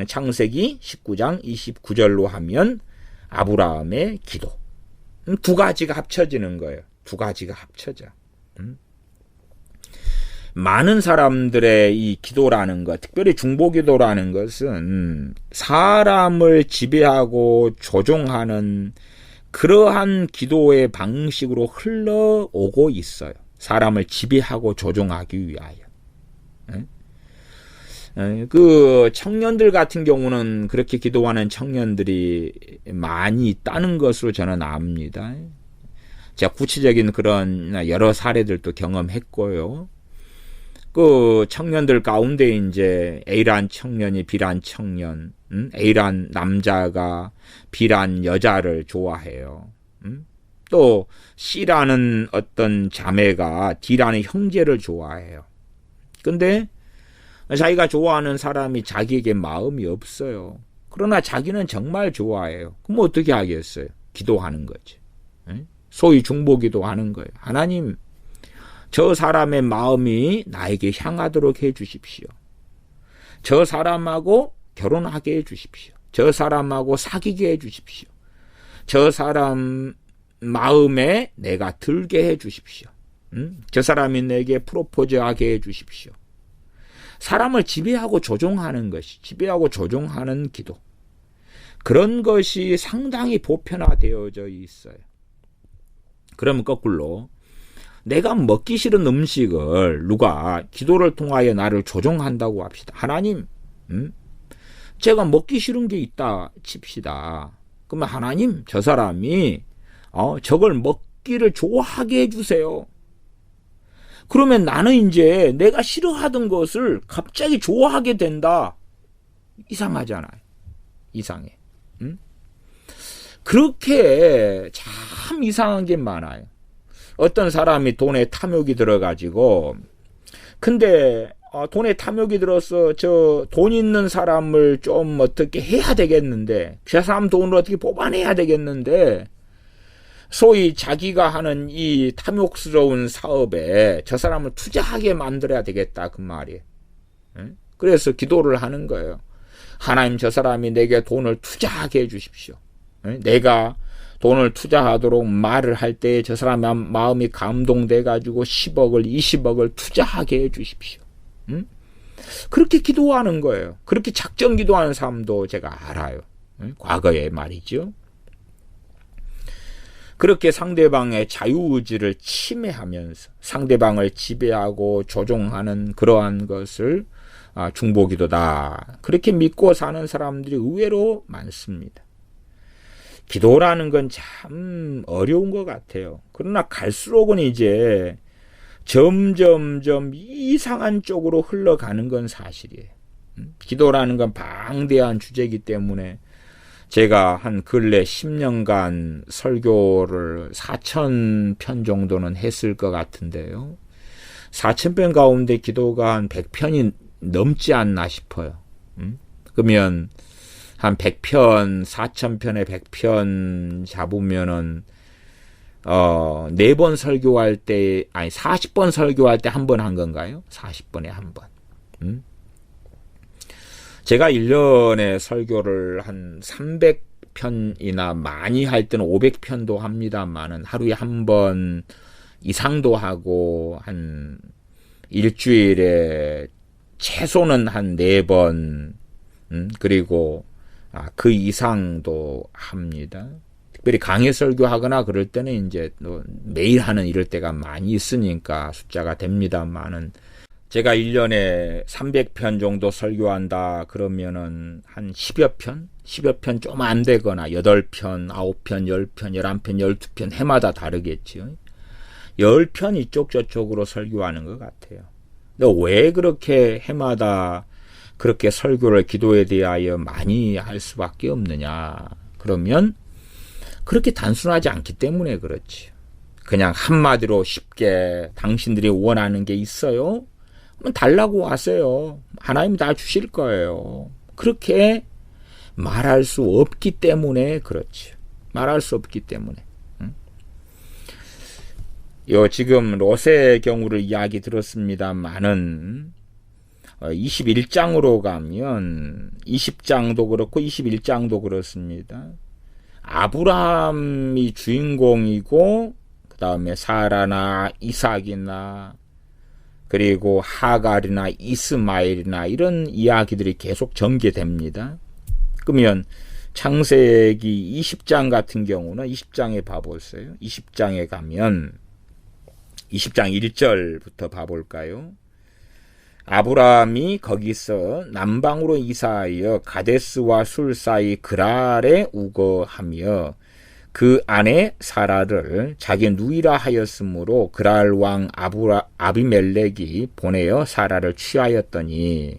S1: 창세기 19장 29절로 하면 아브라함의 기도. 두 가지가 합쳐지는 거예요. 두 가지가 합쳐져. 많은 사람들의 이 기도라는 것, 특별히 중보기도라는 것은 사람을 지배하고 조종하는 그러한 기도의 방식으로 흘러오고 있어요. 사람을 지배하고 조종하기 위하여. 그 청년들 같은 경우는 그렇게 기도하는 청년들이 많이 있다는 것으로 저는 압니다. 제가 구체적인 그런 여러 사례들도 경험했고요. 그 청년들 가운데 이제 A란 청년이 B란 청년, A란 남자가 B란 여자를 좋아해요. 또 C라는 어떤 자매가 D라는 형제를 좋아해요. 근데 자기가 좋아하는 사람이 자기에게 마음이 없어요. 그러나 자기는 정말 좋아해요. 그럼 어떻게 하겠어요? 기도하는 거지. 소위 중보기도 하는 거예요. 하나님, 저 사람의 마음이 나에게 향하도록 해 주십시오. 저 사람하고 결혼하게 해 주십시오. 저 사람하고 사귀게 해 주십시오. 저 사람 마음에 내가 들게 해 주십시오. 저 사람이 내게 프로포즈하게 해 주십시오. 사람을 지배하고 조종하는 것이, 지배하고 조종하는 기도. 그런 것이 상당히 보편화되어져 있어요. 그러면 거꾸로 내가 먹기 싫은 음식을 누가 기도를 통하여 나를 조종한다고 합시다. 하나님, 제가 먹기 싫은 게 있다 칩시다. 그러면 하나님, 저 사람이 저걸 먹기를 좋아하게 해주세요. 그러면 나는 이제 내가 싫어하던 것을 갑자기 좋아하게 된다. 이상하잖아요. 이상해. 그렇게 참 이상한 게 많아요. 어떤 사람이 돈에 탐욕이 들어가지고, 근데 돈에 탐욕이 들어서 저 돈 있는 사람을 좀 어떻게 해야 되겠는데, 그 사람 돈을 어떻게 뽑아내야 되겠는데, 소위 자기가 하는 이 탐욕스러운 사업에 저 사람을 투자하게 만들어야 되겠다 그 말이에요. 그래서 기도를 하는 거예요. 하나님, 저 사람이 내게 돈을 투자하게 해 주십시오. 내가 돈을 투자하도록 말을 할 때 저 사람의 마음이 감동돼 가지고 10억을 20억을 투자하게 해 주십시오. 그렇게 기도하는 거예요. 그렇게 작정 기도하는 사람도 제가 알아요. 과거에 말이죠. 그렇게 상대방의 자유의지를 침해하면서 상대방을 지배하고 조종하는 그러한 것을 중보기도다. 그렇게 믿고 사는 사람들이 의외로 많습니다. 기도라는 건 참 어려운 것 같아요. 그러나 갈수록은 이제 점점점 이상한 쪽으로 흘러가는 건 사실이에요. 기도라는 건 방대한 주제이기 때문에 제가 한 근래 10년간 설교를 4,000편 정도는 했을 것 같은데요. 4,000편 가운데 기도가 한 100편이 넘지 않나 싶어요. 그러면 한 100편, 4,000편에 100편 잡으면은 4번 설교할 때, 아니 40번 설교할 때 한 번 한 건가요? 40번에 한 번. 제가 1년에 설교를 한 300편이나 많이 할 때는 500편도 합니다만은 하루에 한 번 이상도 하고 한 일주일에 최소는 한 4번 그리고 그 이상도 합니다. 특별히 강의 설교하거나 그럴 때는 이제 매일 하는 이럴 때가 많이 있으니까 숫자가 됩니다만은 제가 1년에 300편 정도 설교한다 그러면은 한 10여 편? 10여 편 좀 안 되거나 8편, 9편, 10편, 11편, 12편 해마다 다르겠지요. 10편 이쪽 저쪽으로 설교하는 것 같아요. 근데 왜 그렇게 해마다 그렇게 설교를 기도에 대하여 많이 할 수밖에 없느냐? 그러면 그렇게 단순하지 않기 때문에 그렇지. 그냥 한마디로 쉽게 당신들이 원하는 게 있어요? 그럼 달라고 하세요. 하나님 다 주실 거예요. 그렇게 말할 수 없기 때문에 그렇지. 말할 수 없기 때문에. 지금 롯의 경우를 이야기 들었습니다만은 21장으로 가면 20장도 그렇고 21장도 그렇습니다. 아브라함이 주인공이고 그 다음에 사라나 이삭이나 그리고 하갈이나 이스마엘이나 이런 이야기들이 계속 전개됩니다. 그러면 창세기 20장 같은 경우는 20장에 봐보세요. 20장에 가면 20장 1절부터 봐볼까요? 아브라함이 거기서 남방으로 이사하여 가데스와 술 사이 그랄에 우거하며 그 아내 사라를 자기 누이라 하였으므로 그랄 왕 아비멜렉이 보내어 사라를 취하였더니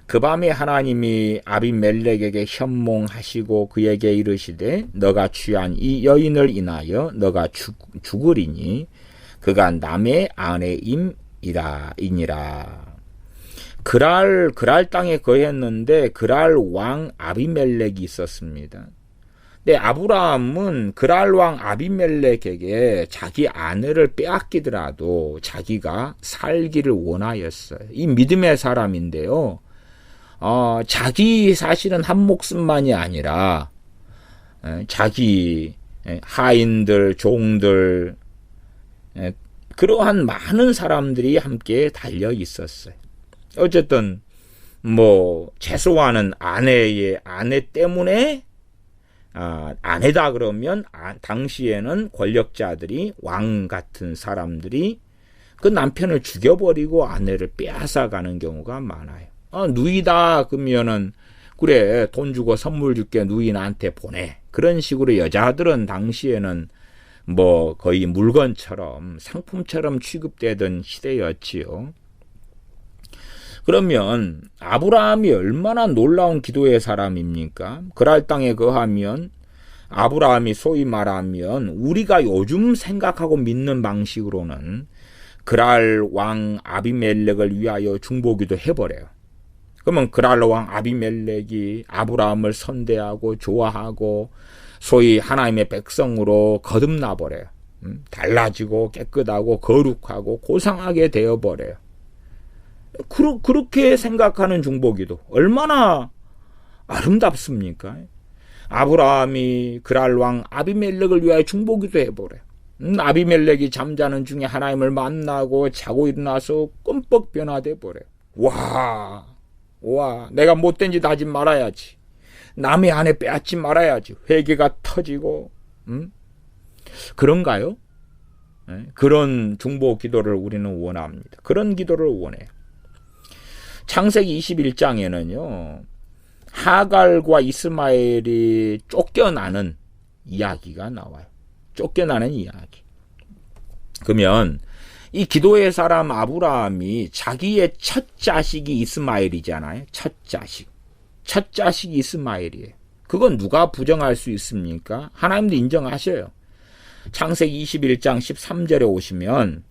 S1: 그 밤에 하나님이 아비멜렉에게 현몽하시고 그에게 이르시되 너가 취한 이 여인을 인하여 너가 죽으리니 그가 남의 아내임이니라. 그랄 땅에 거했는데 그랄 왕 아비멜렉이 있었습니다. 근데 아브라함은 그랄 왕 아비멜렉에게 자기 아내를 빼앗기더라도 자기가 살기를 원하였어요. 이 믿음의 사람인데요. 자기 사실은 한 목숨만이 아니라 자기 하인들, 종들 그러한 많은 사람들이 함께 달려 있었어요. 어쨌든 최소한은 아내 때문에 아내다 그러면 당시에는 권력자들이 왕 같은 사람들이 그 남편을 죽여버리고 아내를 빼앗아가는 경우가 많아요. 누이다 그러면은 그래 돈 주고 선물 줄게 누이 나한테 보내. 그런 식으로 여자들은 당시에는 거의 물건처럼 상품처럼 취급되던 시대였지요. 그러면 아브라함이 얼마나 놀라운 기도의 사람입니까? 그랄 땅에 거하면 아브라함이 소위 말하면 우리가 요즘 생각하고 믿는 방식으로는 그랄 왕 아비멜렉을 위하여 중보기도 해버려요. 그러면 그랄 왕 아비멜렉이 아브라함을 선대하고 좋아하고 소위 하나님의 백성으로 거듭나버려요. 달라지고 깨끗하고 거룩하고 고상하게 되어버려요. 그렇게 생각하는 중보기도 얼마나 아름답습니까? 아브라함이 그랄 왕 아비멜렉을 위하여 중보기도 해버려요. 아비멜렉이 잠자는 중에 하나님을 만나고 자고 일어나서 끔뻑 변화돼 버려요. 와, 내가 못된 짓 하지 말아야지. 남의 아내 빼앗지 말아야지. 회개가 터지고, 그런가요? 그런 중보 기도를 우리는 원합니다. 그런 기도를 원해요. 창세기 21장에는요, 하갈과 이스마엘이 쫓겨나는 이야기가 나와요. 쫓겨나는 이야기. 그러면 이 기도의 사람 아브라함이 자기의 첫 자식이 이스마엘이잖아요. 첫 자식이 이스마엘이에요. 그건 누가 부정할 수 있습니까? 하나님도 인정하셔요. 창세기 21장 13절에 오시면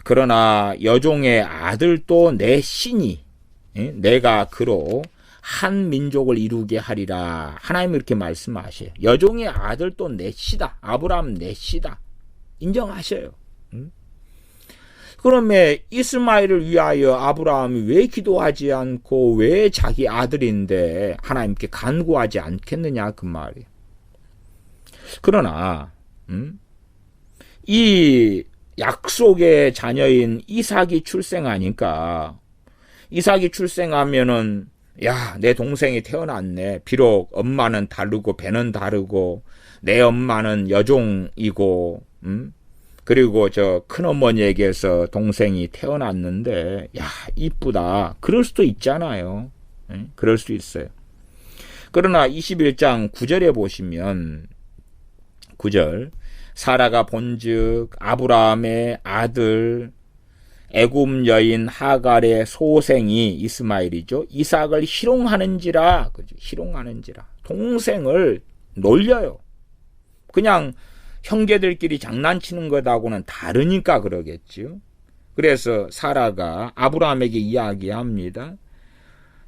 S1: 그러나 여종의 아들도 내 신이 내가 그로 한 민족을 이루게 하리라. 하나님 이렇게 말씀하셔요. 여종의 아들도 내 씨다. 아브라함 내 씨다. 인정하셔요. 그러면 이스마엘을 위하여 아브라함이 왜 기도하지 않고 왜 자기 아들인데 하나님께 간구하지 않겠느냐 그 말이에요. 그러나 이 약속의 자녀인 이삭이 출생하니까 이삭이 출생하면은 야, 내 동생이 태어났네. 비록 엄마는 다르고 배는 다르고 내 엄마는 여종이고 그리고 저 큰어머니에게서 동생이 태어났는데 야, 이쁘다. 그럴 수도 있잖아요. 그럴 수 있어요. 그러나 21장 9절에 보시면 9절 사라가 본즉 아브라함의 아들 애굽 여인 하갈의 소생이 이스마엘이죠. 이삭을 희롱하는지라, 그죠? 희롱하는지라. 동생을 놀려요. 그냥 형제들끼리 장난치는 것하고는 다르니까 그러겠지요. 그래서 사라가 아브라함에게 이야기합니다.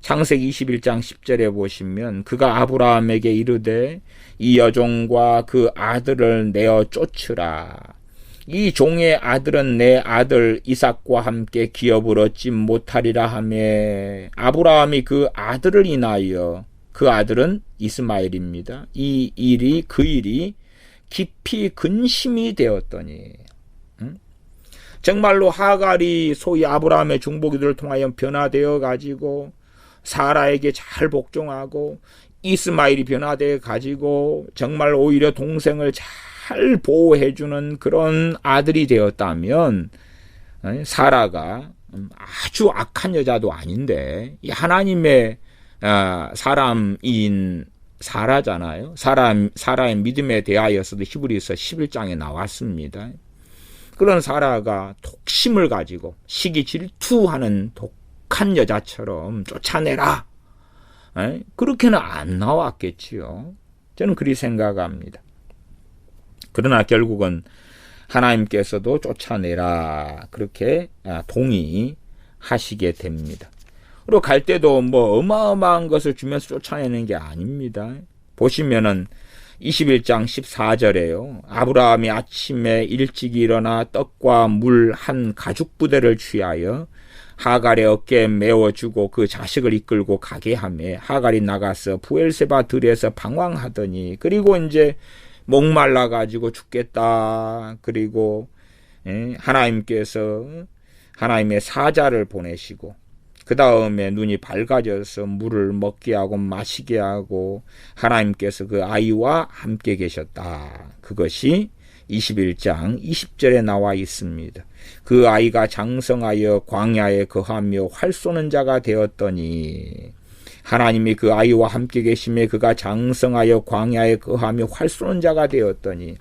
S1: 창세기 21장 10절에 보시면 그가 아브라함에게 이르되 이 여종과 그 아들을 내어 쫓으라. 이 종의 아들은 내 아들 이삭과 함께 기업을 얻지 못하리라 하며 아브라함이 그 아들을 인하여 그 아들은 이스마엘입니다. 그 일이 깊이 근심이 되었더니 정말로 하갈이 소위 아브라함의 중보기도를 통하여 변화되어 가지고 사라에게 잘 복종하고 이스마엘이 변화되어 가지고 정말 오히려 동생을 잘 보호해주는 그런 아들이 되었다면 사라가 아주 악한 여자도 아닌데 하나님의 사람인 사라잖아요. 사라의 믿음에 대하여서도 히브리서 11장에 나왔습니다. 그런 사라가 독심을 가지고 시기 질투하는 독한 여자처럼 쫓아내라. 그렇게는 안 나왔겠지요. 저는 그리 생각합니다. 그러나 결국은 하나님께서도 쫓아내라 그렇게 동의하시게 됩니다. 그리고 갈 때도 뭐 어마어마한 것을 주면서 쫓아내는 게 아닙니다. 보시면은 21장 14절에요. 아브라함이 아침에 일찍 일어나 떡과 물 한 가죽 부대를 취하여 하갈의 어깨에 메워주고 그 자식을 이끌고 가게 하며 하갈이 나가서 부엘세바 들에서 방황하더니 그리고 이제 목말라 가지고 죽겠다. 그리고 하나님께서 하나님의 사자를 보내시고 그 다음에 눈이 밝아져서 물을 먹게 하고 마시게 하고 하나님께서 그 아이와 함께 계셨다. 그것이 21장 20절에 나와 있습니다. 그 아이가 장성하여 광야에 거하며 활 쏘는 자가 되었더니 하나님이 그 아이와 함께 계심에 그가 장성하여 광야에 거하며 활 쏘는 자가 되었더니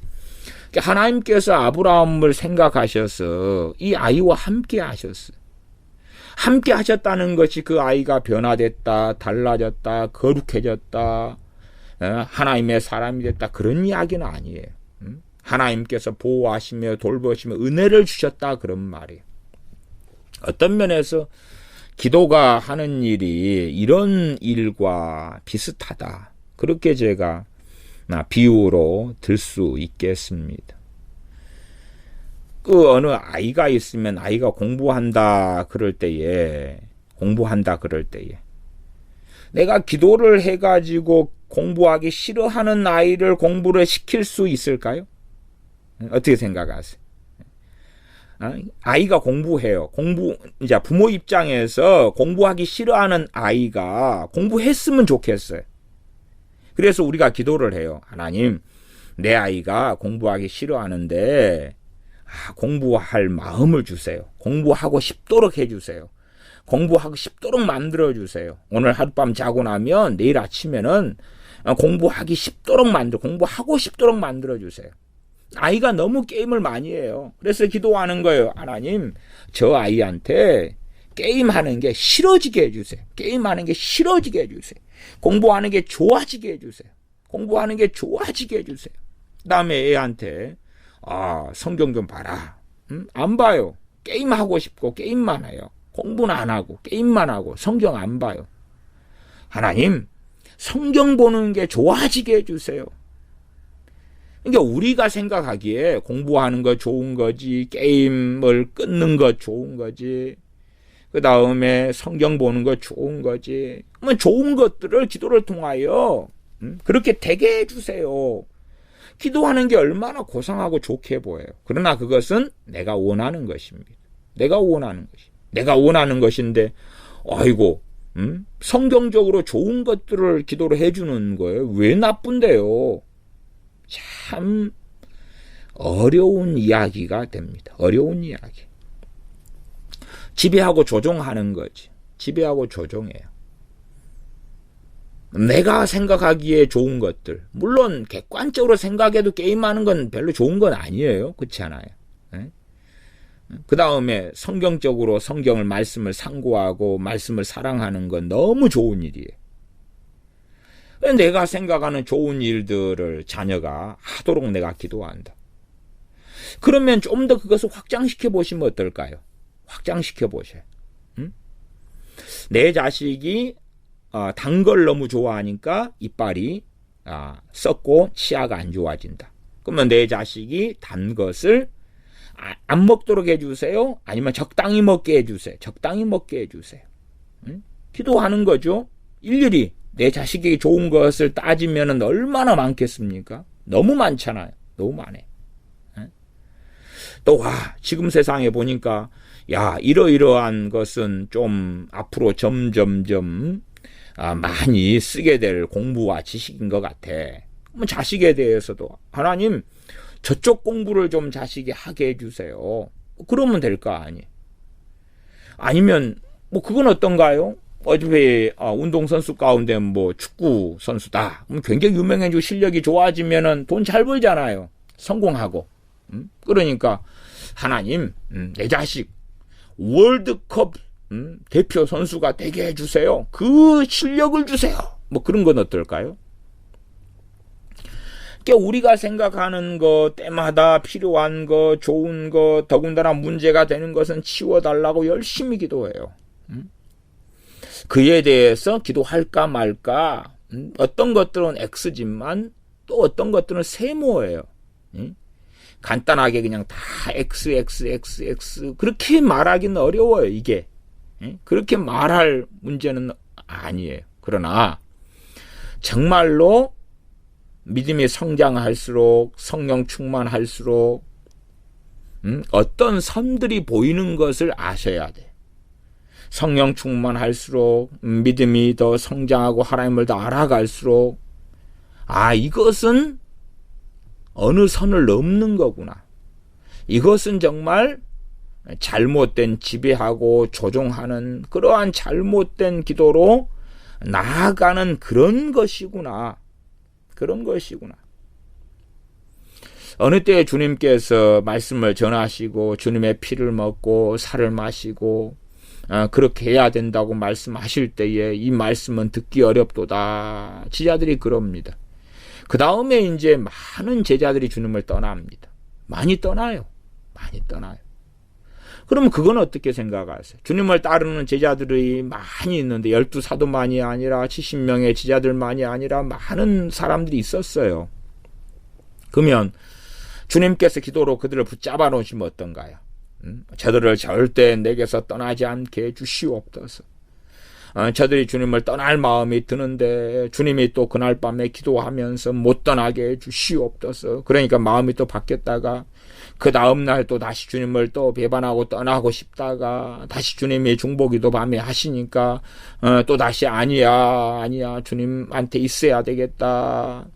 S1: 하나님께서 아브라함을 생각하셔서 이 아이와 함께 하셨어요. 함께 하셨다는 것이 그 아이가 변화됐다, 달라졌다, 거룩해졌다, 하나님의 사람이 됐다 그런 이야기는 아니에요. 하나님께서 보호하시며 돌보시며 은혜를 주셨다 그런 말이에요. 어떤 면에서 기도가 하는 일이 이런 일과 비슷하다. 그렇게 제가 비유로 들 수 있겠습니다. 그 어느 아이가 있으면 아이가 공부한다 그럴 때에 내가 기도를 해가지고 공부하기 싫어하는 아이를 공부를 시킬 수 있을까요? 어떻게 생각하세요? 아이가 공부해요. 이제 부모 입장에서 공부하기 싫어하는 아이가 공부했으면 좋겠어요. 그래서 우리가 기도를 해요. 하나님, 내 아이가 공부하기 싫어하는데 공부할 마음을 주세요. 공부하고 싶도록 해주세요. 공부하고 싶도록 만들어주세요. 오늘 하룻밤 자고 나면 내일 아침에는 공부하고 싶도록 만들어주세요. 아이가 너무 게임을 많이 해요. 그래서 기도하는 거예요. 하나님, 저 아이한테 게임하는 게 싫어지게 해주세요. 게임하는 게 싫어지게 해주세요. 공부하는 게 좋아지게 해주세요. 그 다음에 애한테 성경 좀 봐라. 안 봐요. 게임하고 싶고 게임만 해요. 공부는 안 하고 게임만 하고 성경 안 봐요. 하나님, 성경 보는 게 좋아지게 해주세요. 그러니까 우리가 생각하기에 공부하는 거 좋은 거지, 게임을 끊는 거 좋은 거지, 그 다음에 성경 보는 거 좋은 거지. 그러면 좋은 것들을 기도를 통하여 그렇게 되게 해주세요. 기도하는 게 얼마나 고상하고 좋게 보여요. 그러나 그것은 내가 원하는 것입니다. 내가 원하는 것인데, 아이고, 성경적으로 좋은 것들을 기도를 해주는 거예요. 왜 나쁜데요? 참 어려운 이야기가 됩니다. 어려운 이야기. 지배하고 조종하는 거지. 지배하고 조종해요. 내가 생각하기에 좋은 것들, 물론 객관적으로 생각해도 게임하는 건 별로 좋은 건 아니에요. 그렇지 않아요? 그 다음에 성경적으로 말씀을 상고하고 말씀을 사랑하는 건 너무 좋은 일이에요. 내가 생각하는 좋은 일들을 자녀가 하도록 내가 기도한다. 그러면 좀 더 그것을 확장시켜 보시면 어떨까요? 확장시켜 보셔요. 내 자식이 단 걸 너무 좋아하니까 이빨이 썩고 치아가 안 좋아진다. 그러면 내 자식이 단 것을 안 먹도록 해주세요? 아니면 적당히 먹게 해주세요? 적당히 먹게 해주세요. 기도하는 거죠. 일일이 내 자식에게 좋은 것을 따지면 얼마나 많겠습니까? 너무 많잖아요. 너무 많아요. 또 지금 세상에 보니까 이러이러한 것은 좀 앞으로 점점점 많이 쓰게 될 공부와 지식인 것 같아. 그럼 자식에 대해서도 하나님 저쪽 공부를 좀 자식이 하게 해주세요. 그러면 될 거 아니에요. 아니면 그건 어떤가요? 어차피 운동선수 가운데 축구 선수다. 굉장히 유명해지고 실력이 좋아지면 돈 잘 벌잖아요. 성공하고. 그러니까 하나님 내 자식 월드컵 대표 선수가 되게 해주세요. 그 실력을 주세요. 그런 건 어떨까요? 우리가 생각하는 것, 때마다 필요한 것, 좋은 것, 더군다나 문제가 되는 것은 치워달라고 열심히 기도해요. 그에 대해서 기도할까 말까. 어떤 것들은 X지만 또 어떤 것들은 세모예요. 간단하게 그냥 다 X 그렇게 말하기는 어려워요. 이게 그렇게 말할 문제는 아니에요. 그러나 정말로 믿음이 성장할수록 성령 충만할수록 어떤 선들이 보이는 것을 아셔야 돼. 성령 충만할수록 믿음이 더 성장하고 하나님을 더 알아갈수록 이것은 어느 선을 넘는 거구나. 이것은 정말 잘못된 지배하고 조종하는 그러한 잘못된 기도로 나아가는 그런 것이구나. 그런 것이구나. 어느 때 주님께서 말씀을 전하시고 주님의 피를 먹고 살을 마시고 그렇게 해야 된다고 말씀하실 때에 이 말씀은 듣기 어렵도다. 제자들이 그럽니다. 그 다음에 이제 많은 제자들이 주님을 떠납니다. 많이 떠나요. 많이 떠나요. 그러면 그건 어떻게 생각하세요? 주님을 따르는 제자들이 많이 있는데 12사도만이 아니라 70명의 제자들만이 아니라 많은 사람들이 있었어요. 그러면 주님께서 기도로 그들을 붙잡아 놓으시면 어떤가요? 저들을 절대 내게서 떠나지 않게 해주시옵소서. 저들이 주님을 떠날 마음이 드는데 주님이 또 그날 밤에 기도하면서 못 떠나게 해주시옵소서. 그러니까 마음이 또 바뀌었다가 그 다음날 또 다시 주님을 또 배반하고 떠나고 싶다가 다시 주님이 중보기도 밤에 하시니까 또 다시 아니야 주님한테 있어야 되겠다.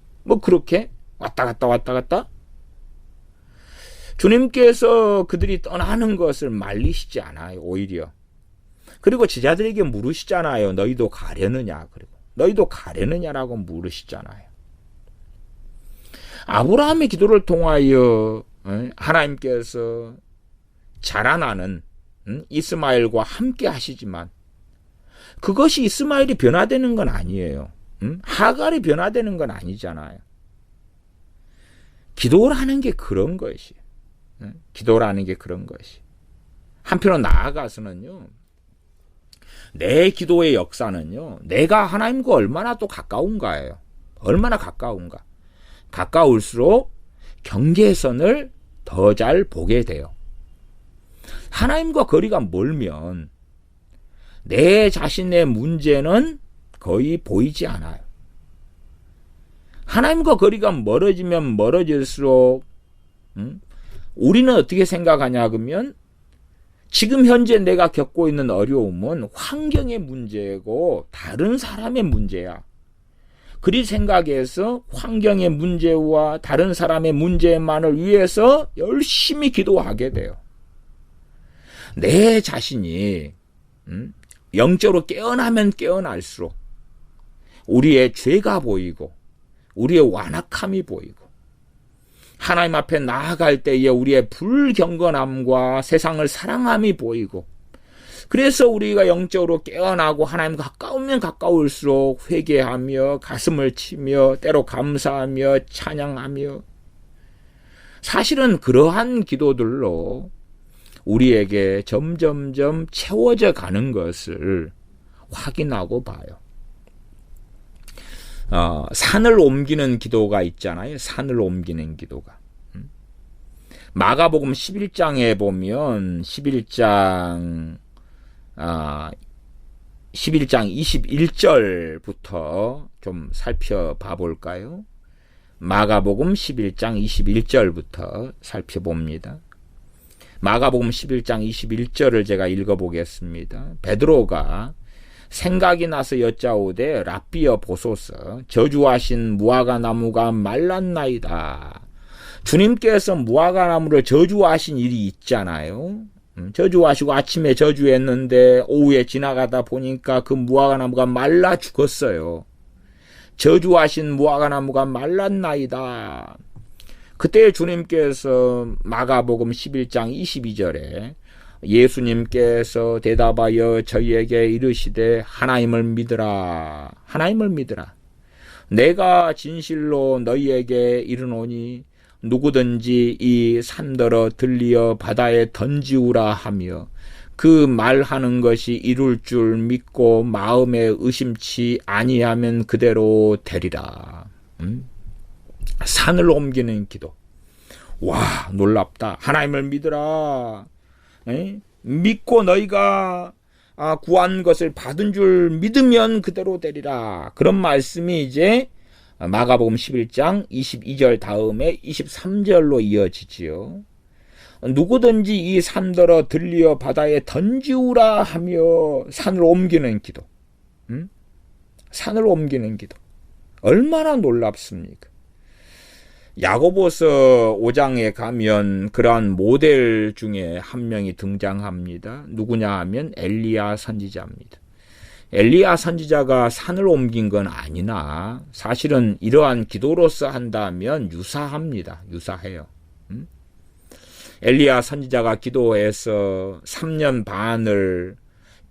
S1: 그렇게 왔다 갔다 주님께서 그들이 떠나는 것을 말리시지 않아요. 오히려. 그리고 제자들에게 물으시잖아요. 너희도 가려느냐. 그리고 너희도 가려느냐라고 물으시잖아요. 아브라함의 기도를 통하여 하나님께서 자라나는 이스마엘과 함께 하시지만 그것이 이스마엘이 변화되는 건 아니에요. 하갈이 변화되는 건 아니잖아요. 기도라는 게 그런 것이. 기도라는 게 그런 것이. 한편으로 나아가서는요. 내 기도의 역사는요. 내가 하나님과 얼마나 또 가까운가예요. 얼마나 가까운가. 가까울수록 경계선을 더 잘 보게 돼요. 하나님과 거리가 멀면 내 자신의 문제는 거의 보이지 않아요. 하나님과 거리가 멀어지면 멀어질수록 우리는 어떻게 생각하냐 그러면 지금 현재 내가 겪고 있는 어려움은 환경의 문제고 다른 사람의 문제야. 그리 생각해서 환경의 문제와 다른 사람의 문제만을 위해서 열심히 기도하게 돼요. 내 자신이 영적으로 깨어나면 깨어날수록 우리의 죄가 보이고 우리의 완악함이 보이고 하나님 앞에 나아갈 때에 우리의 불경건함과 세상을 사랑함이 보이고, 그래서 우리가 영적으로 깨어나고 하나님 가까우면 가까울수록 회개하며 가슴을 치며 때로 감사하며 찬양하며, 사실은 그러한 기도들로 우리에게 점점점 채워져 가는 것을 확인하고 봐요. 산을 옮기는 기도가 있잖아요. 산을 옮기는 기도가. 마가복음 11장에 보면 11장 21절부터 좀 살펴봐 볼까요? 마가복음 11장 21절부터 살펴봅니다. 마가복음 11장 21절을 제가 읽어보겠습니다. 베드로가 생각이 나서 여짜오되 랍비여 보소서, 저주하신 무화과 나무가 말랐나이다. 주님께서 무화과 나무를 저주하신 일이 있잖아요. 저주하시고 아침에 저주했는데 오후에 지나가다 보니까 그 무화과 나무가 말라 죽었어요. 저주하신 무화과 나무가 말랐나이다. 그때 주님께서 마가복음 11장 22절에 예수님께서 대답하여 저희에게 이르시되 하나님을 믿으라. 하나님을 믿으라. 내가 진실로 너희에게 이르노니 누구든지 이 산더러 들리어 바다에 던지우라 하며 그 말하는 것이 이룰 줄 믿고 마음에 의심치 아니하면 그대로 되리라. 산을 옮기는 기도. 와, 놀랍다. 하나님을 믿으라. 믿고 너희가 구한 것을 받은 줄 믿으면 그대로 되리라. 그런 말씀이 이제 마가복음 11장 22절 다음에 23절로 이어지지요. 누구든지 이 산더러 들리어 바다에 던지우라 하며 산을 옮기는 기도. 산을 옮기는 기도. 얼마나 놀랍습니까? 야고보서 5장에 가면 그러한 모델 중에 한 명이 등장합니다. 누구냐 하면 엘리야 선지자입니다. 엘리야 선지자가 산을 옮긴 건 아니나 사실은 이러한 기도로서 한다면 유사합니다. 유사해요. 엘리야 선지자가 기도해서 3년 반을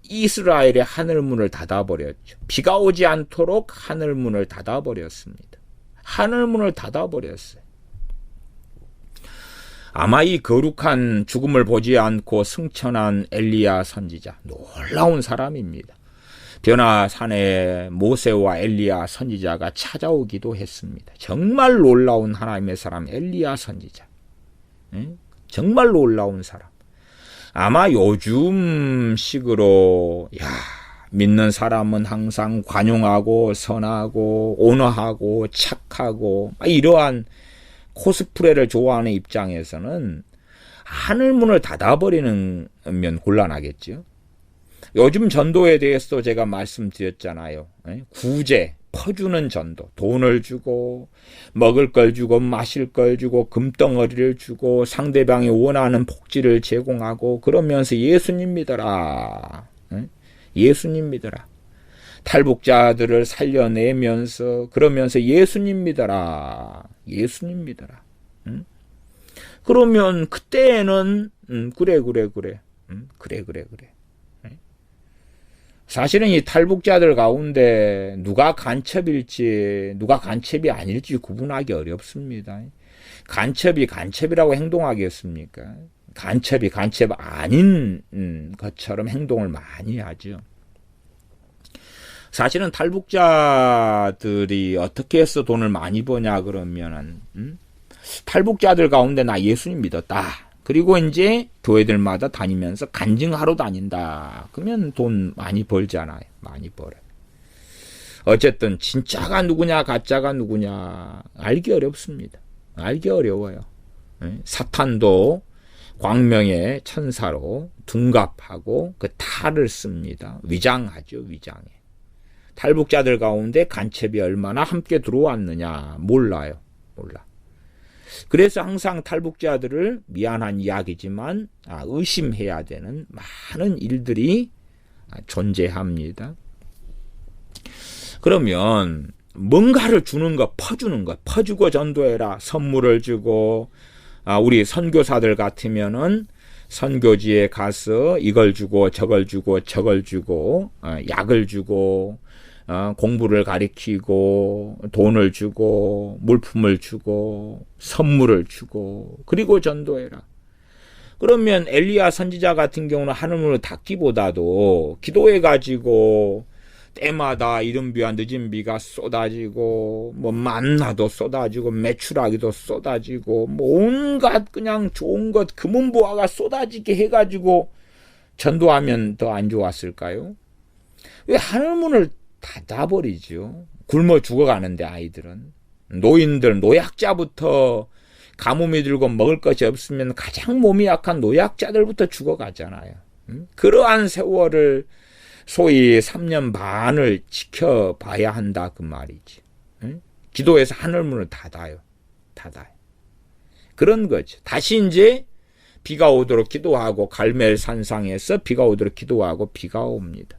S1: 이스라엘의 하늘문을 닫아버렸죠. 비가 오지 않도록 하늘문을 닫아버렸습니다. 하늘문을 닫아버렸어요. 아마 이 거룩한 죽음을 보지 않고 승천한 엘리야 선지자, 놀라운 사람입니다. 변화산에 모세와 엘리야 선지자가 찾아오기도 했습니다. 정말 놀라운 하나님의 사람 엘리야 선지자. 정말 놀라운 사람. 아마 요즘 식으로 믿는 사람은 항상 관용하고 선하고 온화하고 착하고 이러한 코스프레를 좋아하는 입장에서는 하늘문을 닫아버리면 곤란하겠죠. 요즘 전도에 대해서도 제가 말씀드렸잖아요. 구제, 퍼주는 전도. 돈을 주고 먹을 걸 주고 마실 걸 주고 금덩어리를 주고 상대방이 원하는 복지를 제공하고 그러면서 예수님 믿어라. 예수님 믿어라. 탈북자들을 살려내면서 그러면서 예수님 믿어라. 예수님 믿어라. 그러면 그때는 그래. 사실은 이 탈북자들 가운데 누가 간첩일지 누가 간첩이 아닐지 구분하기 어렵습니다. 간첩이 간첩이라고 행동하겠습니까? 간첩이 간첩 아닌 것처럼 행동을 많이 하죠. 사실은 탈북자들이 어떻게 해서 돈을 많이 버냐 그러면은 탈북자들 가운데 나 예수님 믿었다. 그리고 이제 교회들마다 다니면서 간증하러 다닌다. 그러면 돈 많이 벌잖아요. 많이 벌어요. 어쨌든 진짜가 누구냐 가짜가 누구냐 알기 어렵습니다. 알기 어려워요. 사탄도 광명의 천사로 둔갑하고 그 탈을 씁니다. 위장하죠. 위장해. 탈북자들 가운데 간첩이 얼마나 함께 들어왔느냐 몰라요. 몰라. 그래서 항상 탈북자들을 미안한 이야기지만 의심해야 되는 많은 일들이 존재합니다. 그러면 뭔가를 주는 것, 퍼주는 것, 퍼주고 전도해라. 선물을 주고, 우리 선교사들 같으면은 선교지에 가서 이걸 주고 저걸 주고 저걸 주고, 약을 주고, 공부를 가리키고, 돈을 주고, 물품을 주고, 선물을 주고, 그리고 전도해라. 그러면 엘리야 선지자 같은 경우는 하늘문을 닫기보다도 기도해가지고 때마다 이른 비와 늦은 비가 쏟아지고 뭐 만나도 쏟아지고 메추라기도 쏟아지고 뭐 온갖 그냥 좋은 것 금은보화가 쏟아지게 해가지고 전도하면 더 안 좋았을까요? 왜 하늘문을 닫아버리죠? 굶어 죽어가는데 아이들은. 노인들, 노약자부터 가뭄이 들고 먹을 것이 없으면 가장 몸이 약한 노약자들부터 죽어가잖아요. 그러한 세월을 소위 3년 반을 지켜봐야 한다 그 말이지. 기도해서 하늘문을 닫아요. 그런 거죠. 다시 이제 비가 오도록 기도하고 갈멜 산상에서 비가 오도록 기도하고 비가 옵니다.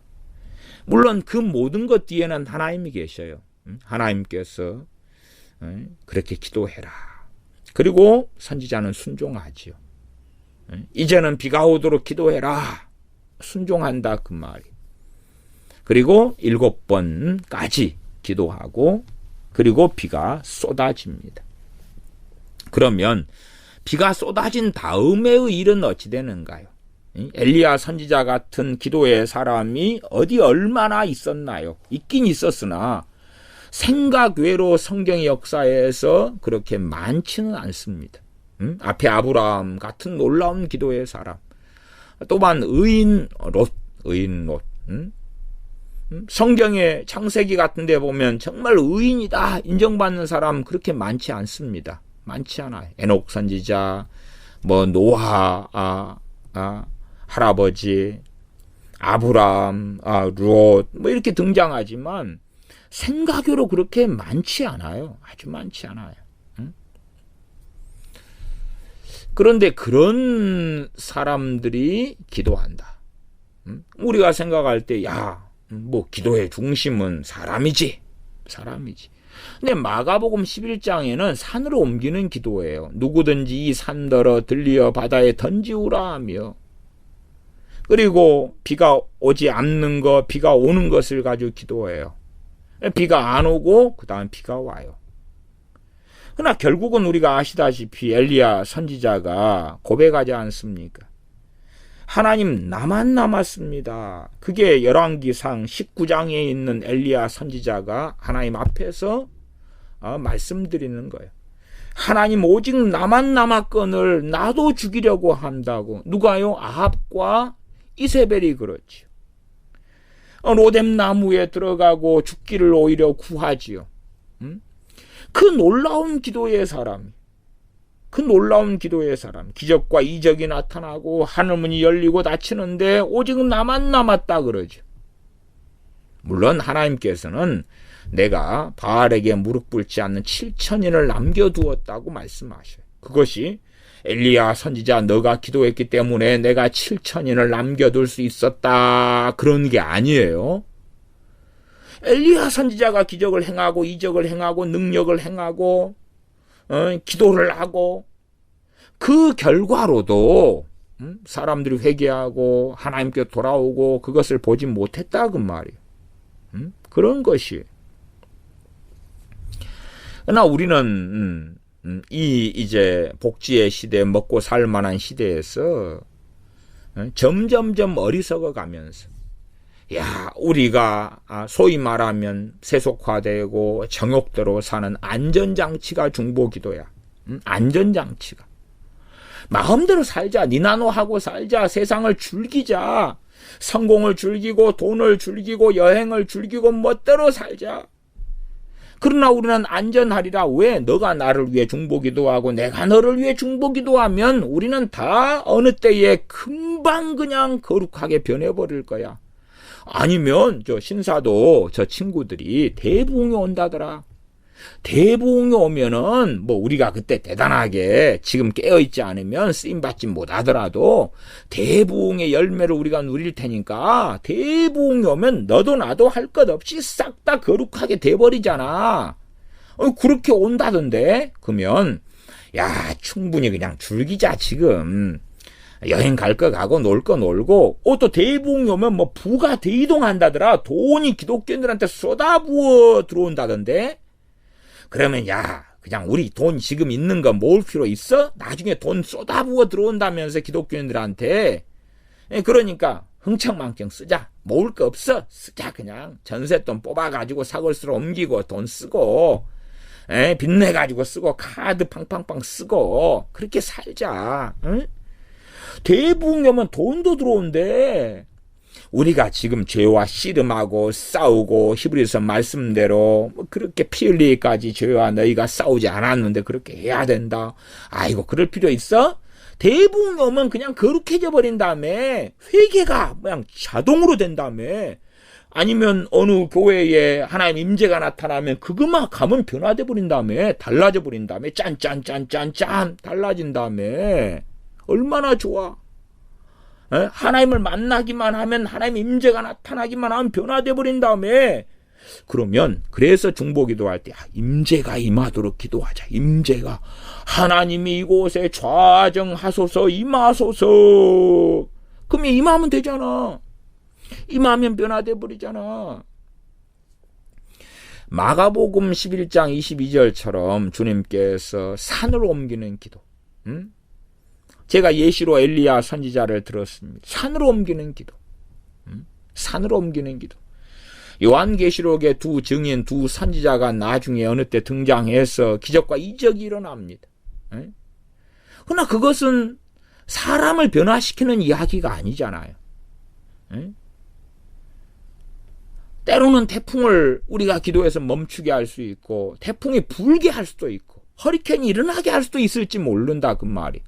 S1: 물론 그 모든 것 뒤에는 하나님이 계셔요. 하나님께서 그렇게 기도해라. 그리고 선지자는 순종하지요. 이제는 비가 오도록 기도해라. 순종한다 그 말이. 그리고 7번까지 기도하고 그리고 비가 쏟아집니다. 그러면 비가 쏟아진 다음의 일은 어찌 되는가요? 엘리야 선지자 같은 기도의 사람이 어디 얼마나 있었나요? 있긴 있었으나 생각 외로 성경의 역사에서 그렇게 많지는 않습니다. 앞에 아브라함 같은 놀라운 기도의 사람, 또한 의인 롯. 성경의 창세기 같은 데 보면 정말 의인이다 인정받는 사람 그렇게 많지 않습니다. 많지 않아요. 에녹 선지자, 뭐 노아 할아버지, 아브라함, 롯 뭐 이렇게 등장하지만 생각으로 그렇게 많지 않아요. 아주 많지 않아요. 그런데 그런 사람들이 기도한다. 우리가 생각할 때 뭐 기도의 중심은 사람이지. 근데 마가복음 11장에는 산으로 옮기는 기도예요. 누구든지 이 산더러 들리어 바다에 던지우라 하며, 그리고 비가 오지 않는 것, 비가 오는 것을 가지고 기도해요. 비가 안 오고 그 다음 비가 와요. 그러나 결국은 우리가 아시다시피 엘리야 선지자가 고백하지 않습니까? 하나님 나만 남았습니다. 그게 열왕기상 19장에 있는 엘리야 선지자가 하나님 앞에서 말씀드리는 거예요. 하나님 오직 나만 남았거늘 나도 죽이려고 한다고. 누가요? 아합과 이세벨이 그렇지요. 로뎀 나무에 들어가고 죽기를 오히려 구하지요. 그 놀라운 기도의 사람, 기적과 이적이 나타나고 하늘문이 열리고 닫히는데 오직 나만 남았다 그러죠. 물론 하나님께서는 내가 바알에게 무릎 꿇지 않는 7천인을 남겨두었다고 말씀하셔요. 그것이 엘리야 선지자 너가 기도했기 때문에 내가 7천인을 남겨둘 수 있었다 그런 게 아니에요. 엘리야 선지자가 기적을 행하고 이적을 행하고 능력을 행하고 기도를 하고 그 결과로도 사람들이 회개하고 하나님께 돌아오고 그것을 보지 못했다 그 말이에요. 그런 것이에요. 그러나 우리는 이제 복지의 시대, 먹고 살 만한 시대에서 점점점 어리석어 가면서 우리가 소위 말하면 세속화되고 정욕대로 사는 안전장치가 중보기도야. 안전장치가. 마음대로 살자. 니나노하고 살자. 세상을 즐기자. 성공을 즐기고 돈을 즐기고 여행을 즐기고 멋대로 살자. 그러나 우리는 안전하리라. 왜? 너가 나를 위해 중보기도하고 내가 너를 위해 중보기도하면 우리는 다 어느 때에 금방 그냥 거룩하게 변해버릴 거야. 아니면 저 신사도 저 친구들이 대부흥이 온다더라. 대부흥이 오면은 뭐 우리가 그때 대단하게 지금 깨어있지 않으면 쓰임받지 못하더라도 대부흥의 열매를 우리가 누릴 테니까 대부흥이 오면 너도 나도 할 것 없이 싹 다 거룩하게 돼버리잖아. 그렇게 온다던데. 그러면 야 충분히 그냥 즐기자. 지금 여행 갈 거 가고 놀 거 놀고 또 대부흥이 오면 뭐 부가 대이동한다더라. 돈이 기독교인들한테 쏟아부어 들어온다던데. 그러면 야 그냥 우리 돈 지금 있는 거 모을 필요 있어? 나중에 돈 쏟아부어 들어온다면서 기독교인들한테. 그러니까 흥청망청 쓰자. 모을 거 없어. 쓰자. 그냥 전세돈 뽑아가지고 사골수로 옮기고 돈 쓰고 빚내가지고 쓰고 카드 팡팡팡 쓰고 그렇게 살자. 응? 대부흥이 오면 돈도 들어온대. 우리가 지금 죄와 씨름하고 싸우고 히브리서 말씀대로 그렇게 피 흘리기까지 죄와 너희가 싸우지 않았는데 그렇게 해야 된다. 아이고 그럴 필요 있어? 대부흥이 오면 그냥 거룩해져 버린 다음에 회개가 그냥 자동으로 된 다음에 아니면 어느 교회에 하나님 임재가 나타나면 그것만 가면 변화돼 버린 다음에 달라져 버린 다음에 짠짠짠짠짠 달라진 다음에 얼마나 좋아. 하나님을 만나기만 하면 하나님 임재가 나타나기만 하면 변화돼 버린 다음에 그러면 그래서 중보기도할 때 임재가 임하도록 기도하자. 임재가 하나님이 이곳에 좌정하소서 임하소서. 그러면 임하면 되잖아. 임하면 변화돼 버리잖아. 마가복음 11장 22절처럼 주님께서 산으로 옮기는 기도. 제가 예시로 엘리야 선지자를 들었습니다. 산으로 옮기는 기도. 산으로 옮기는 기도. 요한계시록의 두 증인, 두 선지자가 나중에 어느 때 등장해서 기적과 이적이 일어납니다. 그러나 그것은 사람을 변화시키는 이야기가 아니잖아요. 때로는 태풍을 우리가 기도해서 멈추게 할 수 있고 태풍이 불게 할 수도 있고 허리케인이 일어나게 할 수도 있을지 모른다 그 말이.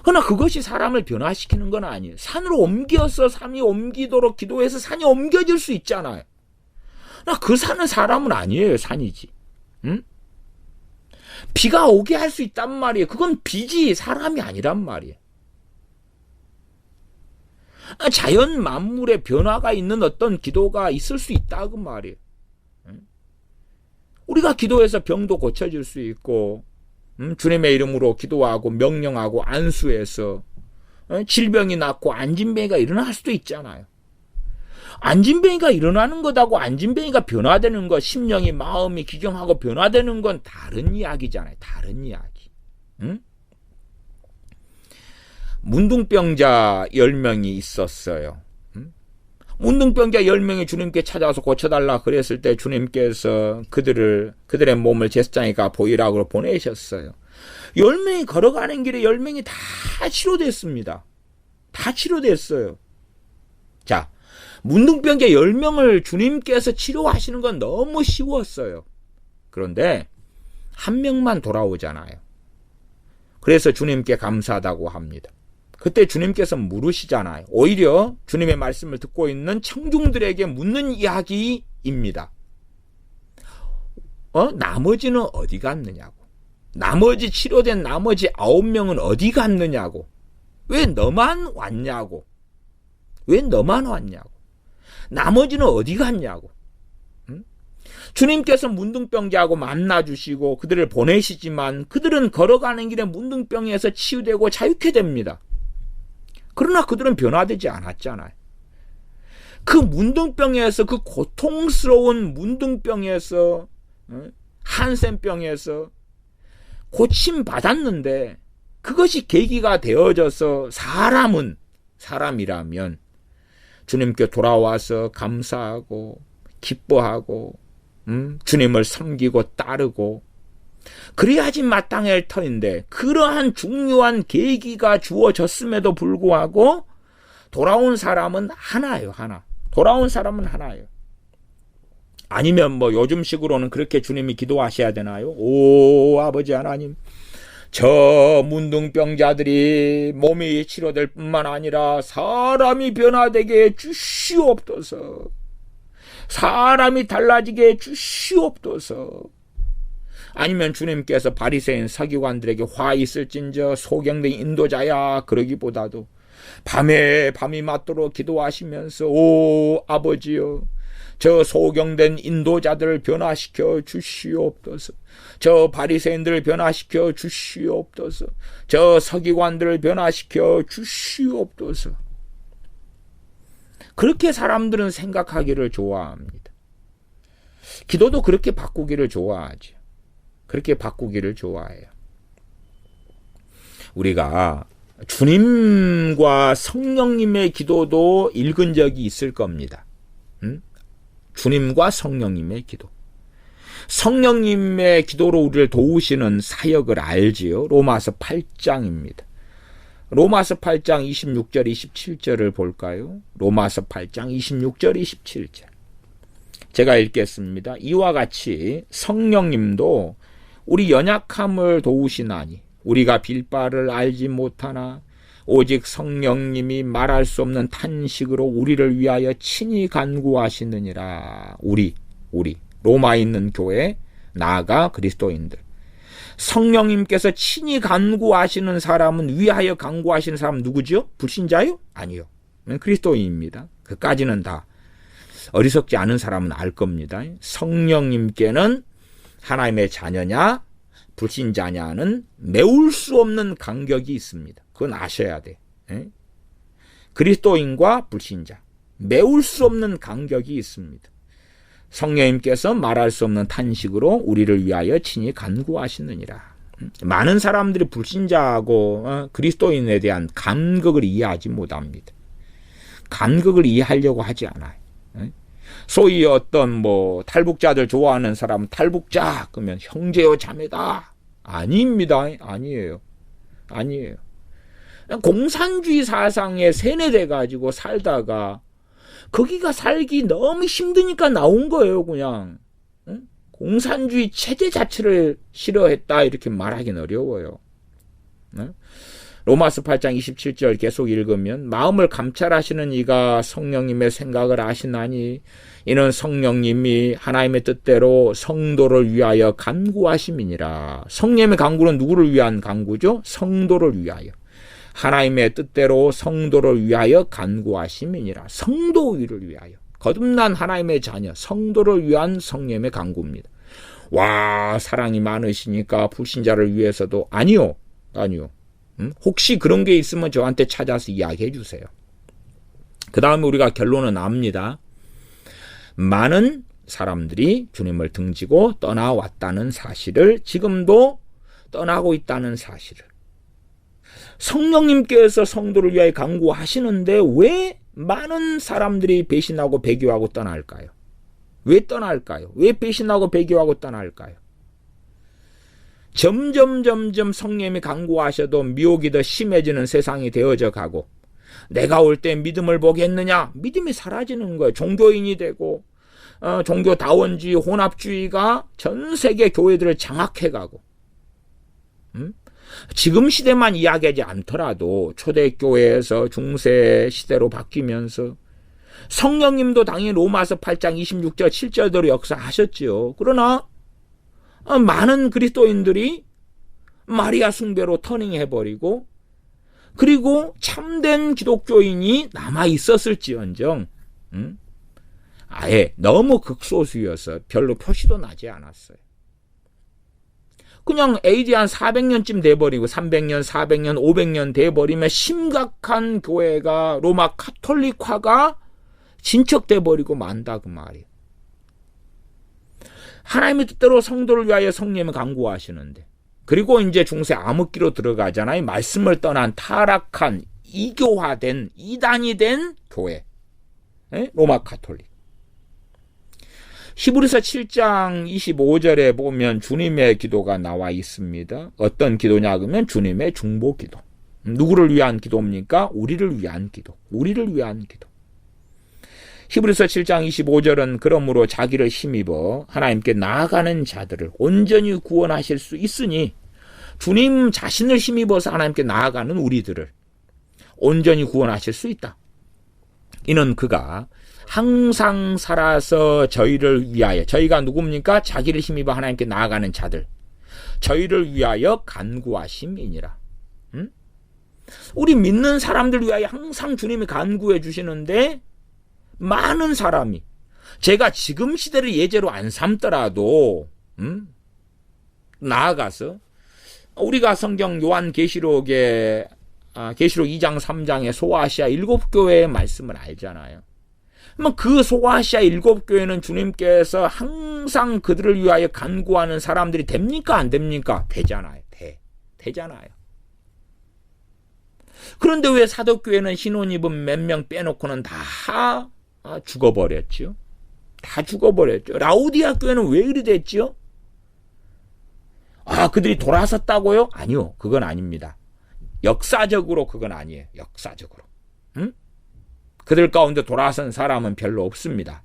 S1: 그러나 그것이 사람을 변화시키는 건 아니에요. 산으로 옮겨서 산이 옮기도록 기도해서 산이 옮겨질 수 있잖아요. 그러나 그 산은 사람은 아니에요. 산이지. 응? 비가 오게 할 수 있단 말이에요. 그건 비지 사람이 아니란 말이에요. 자연 만물의 변화가 있는 어떤 기도가 있을 수 있다 그 말이에요. 우리가 기도해서 병도 고쳐질 수 있고 주님의 이름으로 기도하고 명령하고 안수해서 질병이 낫고 안진뱅이가 일어날 수도 있잖아요. 안진뱅이가 일어나는 것하고 안진뱅이가 변화되는 것, 심령이 마음이 기경하고 변화되는 건 다른 이야기잖아요. 다른 이야기. 응? 문둥병자 10명이 있었어요. 문둥병자 10명이 주님께 찾아와서 고쳐달라 그랬을 때 주님께서 그들의 몸을 제사장에 가 보이라고 보내셨어요. 10명이 걸어가는 길에 10명이 다 치료됐습니다. 다 치료됐어요. 자, 문둥병자 10명을 주님께서 치료하시는 건 너무 쉬웠어요. 그런데 한 명만 돌아오잖아요. 그래서 주님께 감사하다고 합니다. 그때 주님께서 물으시잖아요. 오히려 주님의 말씀을 듣고 있는 청중들에게 묻는 이야기입니다. 나머지는 어디 갔느냐고. 나머지 치료된 나머지 9명은 어디 갔느냐고. 왜 너만 왔냐고. 왜 너만 왔냐고. 나머지는 어디 갔냐고. 주님께서 문둥병자하고 만나주시고 그들을 보내시지만 그들은 걸어가는 길에 문둥병에서 치유되고 자유케 됩니다. 그러나 그들은 변화되지 않았잖아요. 그 문둥병에서 그 고통스러운 문둥병에서 한센병에서 고침받았는데 그것이 계기가 되어져서 사람이라면 주님께 돌아와서 감사하고 기뻐하고 주님을 섬기고 따르고 그래야지 마땅할 터인데 그러한 중요한 계기가 주어졌음에도 불구하고 돌아온 사람은 하나예요. 하나. 돌아온 사람은 하나예요. 아니면 뭐 요즘식으로는 그렇게 주님이 기도하셔야 되나요? 오 아버지 하나님, 저 문둥병자들이 몸이 치료될 뿐만 아니라 사람이 변화되게 해 주시옵소서. 사람이 달라지게 해 주시옵소서. 아니면 주님께서 바리새인 서기관들에게 화 있을진저 소경된 인도자야 그러기보다도 밤이 맞도록 기도하시면서 오 아버지여, 저 소경된 인도자들을 변화시켜 주시옵소서. 저 바리새인들을 변화시켜 주시옵소서. 저 서기관들을 변화시켜 주시옵소서. 그렇게 사람들은 생각하기를 좋아합니다. 기도도 그렇게 바꾸기를 좋아하죠. 그렇게 바꾸기를 좋아해요. 우리가 주님과 성령님의 기도도 읽은 적이 있을 겁니다. 주님과 성령님의 기도. 성령님의 기도로 우리를 도우시는 사역을 알지요. 로마서 8장입니다. 로마서 8장 26절 27절을 볼까요? 로마서 8장 26절 27절. 제가 읽겠습니다. 이와 같이 성령님도 우리 연약함을 도우시나니 우리가 빌바를 알지 못하나 오직 성령님이 말할 수 없는 탄식으로 우리를 위하여 친히 간구하시느니라. 우리 로마에 있는 교회, 나아가 그리스도인들. 성령님께서 친히 간구하시는 사람은, 위하여 간구하시는 사람은 누구죠? 불신자요? 아니요. 그리스도인입니다. 그까지는 다 어리석지 않은 사람은 알 겁니다. 성령님께는 하나님의 자녀냐 불신자냐는 메울 수 없는 간격이 있습니다. 그건 아셔야 돼. 그리스도인과 불신자, 메울 수 없는 간격이 있습니다. 성령님께서 말할 수 없는 탄식으로 우리를 위하여 친히 간구하시느니라. 많은 사람들이 불신자하고 그리스도인에 대한 간격을 이해하지 못합니다. 간격을 이해하려고 하지 않아요. 소위 어떤 탈북자들 좋아하는 사람은 탈북자 그러면 형제요 자매다. 아닙니다. 아니에요. 공산주의 사상에 세뇌돼 가지고 살다가 거기가 살기 너무 힘드니까 나온 거예요. 그냥 공산주의 체제 자체를 싫어했다 이렇게 말하기는 어려워요. 로마서 8장 27절 계속 읽으면 마음을 감찰하시는 이가 성령님의 생각을 아시나니 이는 성령님이 하나님의 뜻대로 성도를 위하여 간구하심이니라. 성령의 간구는 누구를 위한 간구죠? 성도를 위하여. 하나님의 뜻대로 성도를 위하여 간구하심이니라. 성도를 위하여. 거듭난 하나님의 자녀, 성도를 위한 성령의 간구입니다. 와, 사랑이 많으시니까 불신자를 위해서도 아니요. 혹시 그런 게 있으면 저한테 찾아서 이야기해 주세요. 그 다음에 우리가 결론은 압니다. 많은 사람들이 주님을 등지고 떠나왔다는 사실을, 지금도 떠나고 있다는 사실을. 성령님께서 성도를 위하여 간구하시는데 왜 많은 사람들이 배신하고 배교하고 떠날까요? 왜 떠날까요? 왜 배신하고 배교하고 떠날까요? 점점 성령님이 간구하셔도 미혹이 더 심해지는 세상이 되어져 가고, 내가 올 때 믿음을 보겠느냐? 믿음이 사라지는 거예요. 종교인이 되고 종교다원주의, 혼합주의가 전 세계 교회들을 장악해가고, 지금 시대만 이야기하지 않더라도 초대교회에서 중세 시대로 바뀌면서 성령님도 당연히 로마서 8장 26절 7절대로 역사하셨지요. 그러나 많은 그리스도인들이 마리아 숭배로 터닝해버리고, 그리고 참된 기독교인이 남아있었을지언정 아예 너무 극소수여서 별로 표시도 나지 않았어요. 그냥 AD 한 400년쯤 돼버리고 300년, 400년, 500년 돼버리면 심각한 교회가, 로마 카톨릭화가 진척돼버리고 만다 그 말이에요. 하나님의 뜻대로 성도를 위하여 성령님을 간구하시는데, 그리고 이제 중세 암흑기로 들어가잖아요. 말씀을 떠난 타락한, 이교화된, 이단이 된 교회, 로마 카톨릭. 히브리서 7장 25절에 보면 주님의 기도가 나와 있습니다. 어떤 기도냐 그러면 주님의 중보 기도. 누구를 위한 기도입니까? 우리를 위한 기도. 우리를 위한 기도. 히브리서 7장 25절은 그러므로 자기를 힘입어 하나님께 나아가는 자들을 온전히 구원하실 수 있으니, 주님 자신을 힘입어서 하나님께 나아가는 우리들을 온전히 구원하실 수 있다. 이는 그가 항상 살아서 저희를 위하여, 저희가 누굽니까? 자기를 힘입어 하나님께 나아가는 자들, 저희를 위하여 간구하심이니라. 우리 믿는 사람들 위하여 항상 주님이 간구해 주시는데, 많은 사람이, 제가 지금 시대를 예제로 안 삼더라도 나아가서 우리가 성경 요한계시록에 계시록 2장 3장의 소아시아 7교회의 말씀을 알잖아요. 그러면 그 소아시아 7교회는 주님께서 항상 그들을 위하여 간구하는 사람들이 됩니까? 안 됩니까? 되잖아요. 되잖아요. 그런데 왜 사도교회는 신혼 입은 몇 명 빼놓고는 다 죽어버렸죠? 다 죽어버렸죠. 라우디아 교회는 왜 이리 됐죠? 그들이 돌아섰다고요? 아니요, 그건 아닙니다. 역사적으로 그건 아니에요. 역사적으로. 그들 가운데 돌아선 사람은 별로 없습니다.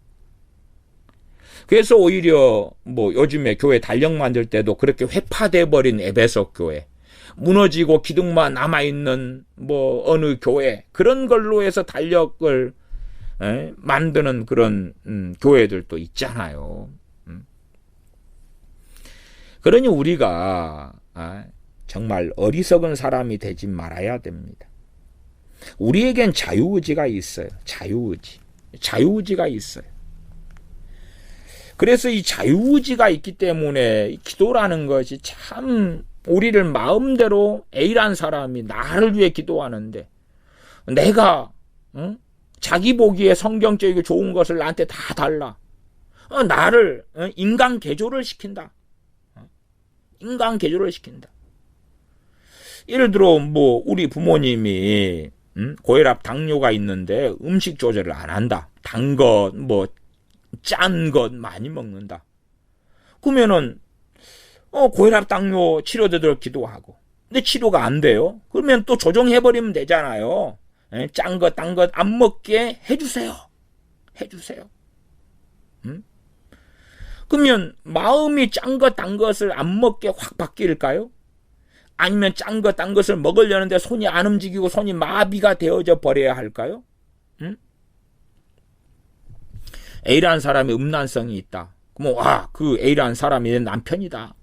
S1: 그래서 오히려 요즘에 교회 달력 만들 때도 그렇게 회파돼 버린 에베소 교회, 무너지고 기둥만 남아있는 어느 교회, 그런 걸로 해서 달력을 만드는 그런 교회들도 있잖아요. 그러니 우리가 정말 어리석은 사람이 되지 말아야 됩니다. 우리에겐 자유의지가 있어요. 자유의지가 있어요. 그래서 이 자유의지가 있기 때문에 기도라는 것이 참 우리를 마음대로 A란 사람이 나를 위해 기도하는데, 내가 자기 보기에 성경적이고 좋은 것을 나한테 다 달라. 나를 인간 개조를 시킨다. 예를 들어 우리 부모님이 고혈압 당뇨가 있는데 음식 조절을 안 한다. 단 것, 짠 것 많이 먹는다. 그러면은 고혈압 당뇨 치료되도록 기도하고, 근데 치료가 안 돼요. 그러면 또 조정해버리면 되잖아요. 짠 것, 단 것 안 먹게 해주세요. 그러면 마음이 짠 것, 단 것을 안 먹게 확 바뀔까요? 아니면 짠 것, 단 것을 먹으려는데 손이 안 움직이고 손이 마비가 되어져 버려야 할까요? A라는 사람이 음란성이 있다. 그럼 그 A라는 사람이 내 남편이다.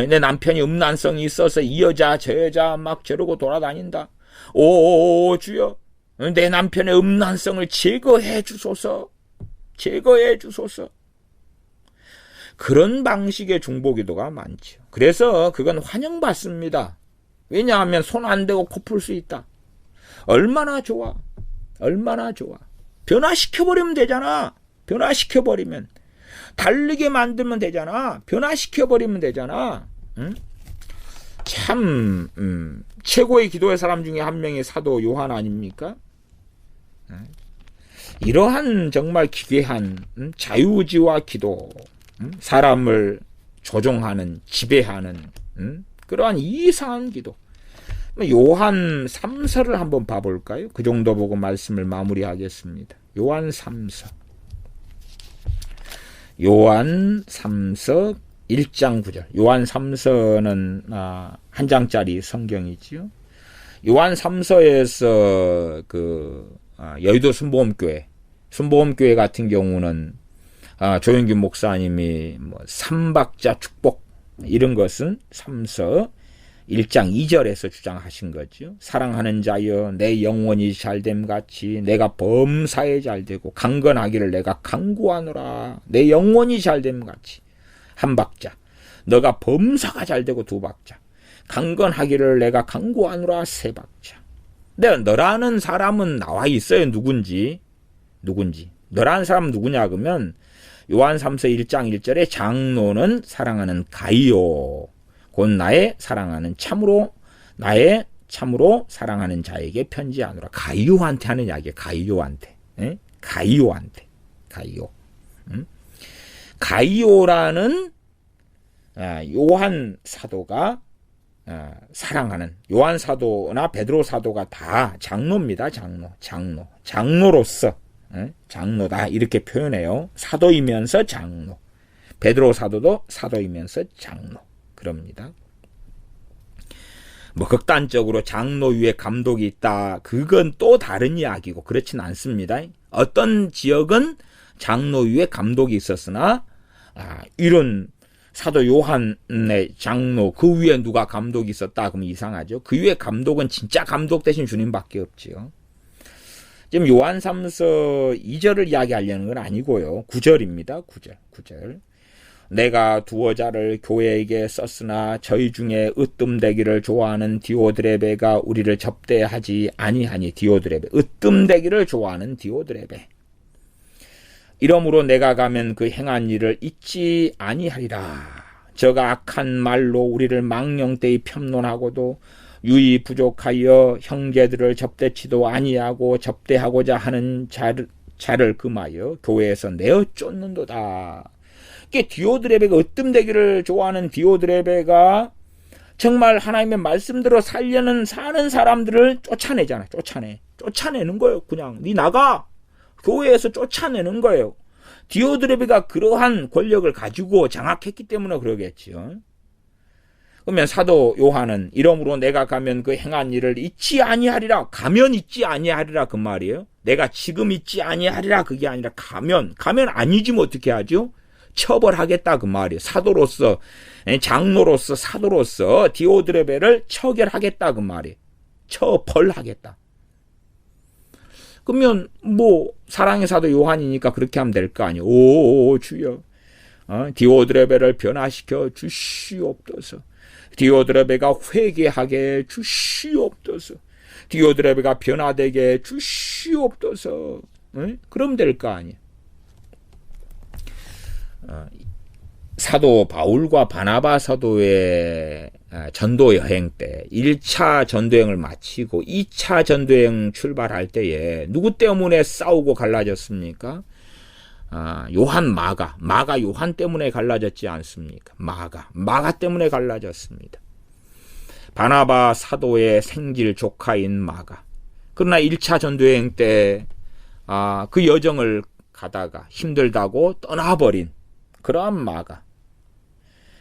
S1: 내 남편이 음란성이 있어서 이 여자 저 여자 막 저러고 돌아다닌다. 오 주여, 내 남편의 음란성을 제거해 주소서. 그런 방식의 중보기도가 많죠. 그래서 그건 환영받습니다. 왜냐하면 손 안 대고 코 풀 수 있다. 얼마나 좋아. 변화시켜버리면 되잖아. 달리게 만들면 되잖아. 변화시켜버리면 되잖아. 참 최고의 기도의 사람 중에 한 명이 사도 요한 아닙니까? 이러한 정말 기괴한 자유의지와 기도, 사람을 조종하는, 지배하는 그러한 이상한 기도. 요한 3서를 한번 봐볼까요? 그 정도 보고 말씀을 마무리하겠습니다. 요한 3서 1장 9절. 요한 3서는 한 장짜리 성경이지요. 요한 3서에서 여의도 순복음교회 같은 경우는 조영균 목사님이 삼박자 축복 이런 것은 3서 1장 2절에서 주장하신 거죠. 사랑하는 자여 내 영혼이 잘됨 같이 내가 범사에 잘되고 강건하기를 내가 간구하노라. 내 영혼이 잘됨 같이 한 박자, 너가 범사가 잘되고 두 박자, 강건하기를 내가 간구하노라 세 박자. 근데 너라는 사람은 나와 있어요. 누군지. 너라는 사람은 누구냐 그러면 요한 3서 1장 1절에 장로는 사랑하는 가이오 곧 나의 참으로 사랑하는 자에게 편지하노라. 가이오한테 하는 이야기예요. 가이오한테. 가이오라는 요한 사도가 사랑하는, 요한 사도나 베드로 사도가 다 장로입니다. 장로로서 장로다 이렇게 표현해요. 사도이면서 장로. 베드로 사도도 사도이면서 장로. 그럽니다. 극단적으로 장로 위에 감독이 있다. 그건 또 다른 이야기고 그렇진 않습니다. 어떤 지역은 장로 위에 감독이 있었으나 이런 사도 요한의 장로 그 위에 누가 감독이 있었다 그러면 이상하죠. 그 위에 감독은 진짜 감독 대신 주님밖에 없지요. 지금 요한 3서 2절을 이야기하려는 건 아니고요. 9절입니다. 9절. 내가 두어 자를 교회에게 썼으나 저희 중에 으뜸되기를 좋아하는 디오드레베가 우리를 접대하지 아니하니. 디오드레베, 으뜸되기를 좋아하는 디오드레베. 이러므로 내가 가면 그 행한 일을 잊지 아니하리라. 저가 악한 말로 우리를 망령되이 편론하고도 유이 부족하여 형제들을 접대치도 아니하고 접대하고자 하는 자를 금하여 교회에서 내어 쫓는도다. 이게 디오드레베가 으뜸되기를 좋아하는 디오드레베가 정말 하나님의 말씀대로 사는 사람들을 쫓아내잖아. 쫓아내는 거예요. 그냥 네 나가. 교회에서 쫓아내는 거예요. 디오드레베가 그러한 권력을 가지고 장악했기 때문에 그러겠지요. 그러면 사도 요한은 이러므로 내가 가면 그 행한 일을 잊지 아니하리라. 가면 잊지 아니하리라 그 말이에요. 내가 지금 잊지 아니하리라 그게 아니라 가면 안 잊으면 어떻게 하죠? 처벌하겠다 그 말이에요. 사도로서, 장로로서, 사도로서 디오드레베를 처결하겠다 그 말이에요. 처벌하겠다. 그러면 사랑의 사도 요한이니까 그렇게 하면 될 거 아니에요. 오 주여, 디오드레베를 변화시켜 주시옵소서. 디오드레베가 회개하게 주시옵소서. 디오드레베가 변화되게 주시옵소서. 그럼 될 거 아니에요. 사도 바울과 바나바 사도의 전도 여행 때 1차 전도여행을 마치고 2차 전도여행 출발할 때에 누구 때문에 싸우고 갈라졌습니까? 요한 마가 요한 때문에 갈라졌지 않습니까? 마가 때문에 갈라졌습니다. 바나바 사도의 생질 조카인 마가. 그러나 1차 전도여행 때 그 여정을 가다가 힘들다고 떠나버린 그러한 마가.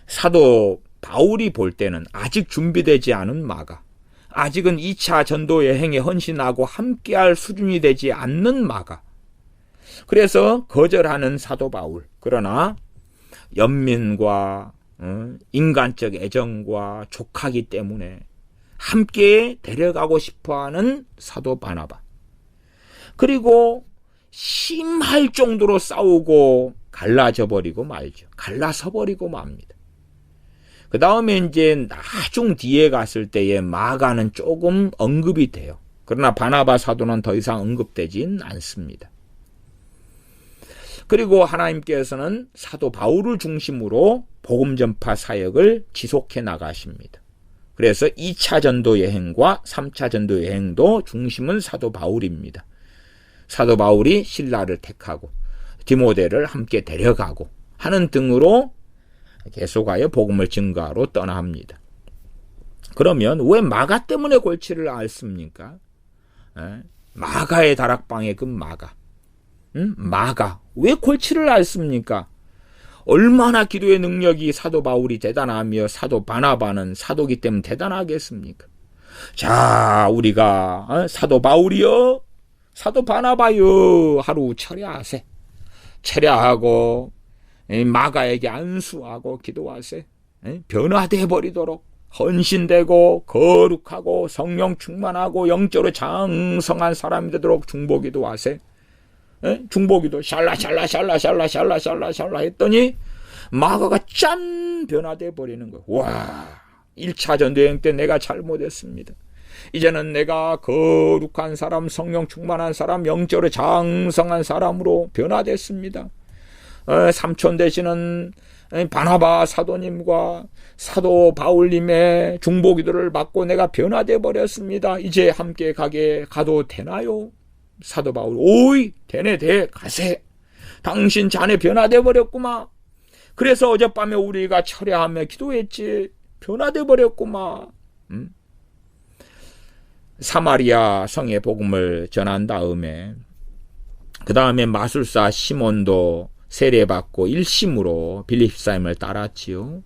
S1: 사도 바울이 볼 때는 아직 준비되지 않은 마가, 아직은 2차 전도 여행에 헌신하고 함께할 수준이 되지 않는 마가. 그래서 거절하는 사도 바울. 그러나 연민과 인간적 애정과 족하기 때문에 함께 데려가고 싶어하는 사도 바나바. 그리고 심할 정도로 싸우고 갈라져 버리고 말죠. 갈라서 버리고 맙니다. 그 다음에 이제 나중 뒤에 갔을 때에 마가는 조금 언급이 돼요. 그러나 바나바 사도는 더 이상 언급되진 않습니다. 그리고 하나님께서는 사도 바울을 중심으로 복음 전파 사역을 지속해 나가십니다. 그래서 2차 전도 여행과 3차 전도 여행도 중심은 사도 바울입니다. 사도 바울이 실라를 택하고 디모데를 함께 데려가고 하는 등으로 계속하여 복음을 증거하러 떠납니다. 그러면 왜 마가 때문에 골치를 앓습니까? 마가의 다락방에 그 마가. 마가. 왜 골치를 앓습니까? 얼마나 기도의 능력이 사도 바울이 대단하며 사도 바나바는 사도기 때문에 대단하겠습니까? 자, 우리가 사도 바울이요, 사도 바나바요, 하루 철야하세. 철야하고 마가에게 안수하고 기도하세. 변화돼 버리도록 헌신되고 거룩하고 성령 충만하고 영적으로 장성한 사람이 되도록 중보기도 하세. 중보기도 샬라 했더니 마가가 짠 변화돼 버리는 거예요. 와, 1차 전도여행 때 내가 잘못했습니다. 이제는 내가 거룩한 사람, 성령 충만한 사람, 영적으로 장성한 사람으로 변화됐습니다. 삼촌 되시는 바나바 사도님과 사도 바울님의 중보기도를 받고 내가 변화돼 버렸습니다. 이제 함께 가도 되나요? 사도 바울, 오이, 되네, 가세. 당신 자네 변화돼 버렸구마. 그래서 어젯밤에 우리가 철야하며 기도했지. 변화돼 버렸구마. 사마리아 성의 복음을 전한 다음에 그 다음에 마술사 시몬도 세례받고 일심으로 빌립사임을 따랐지요.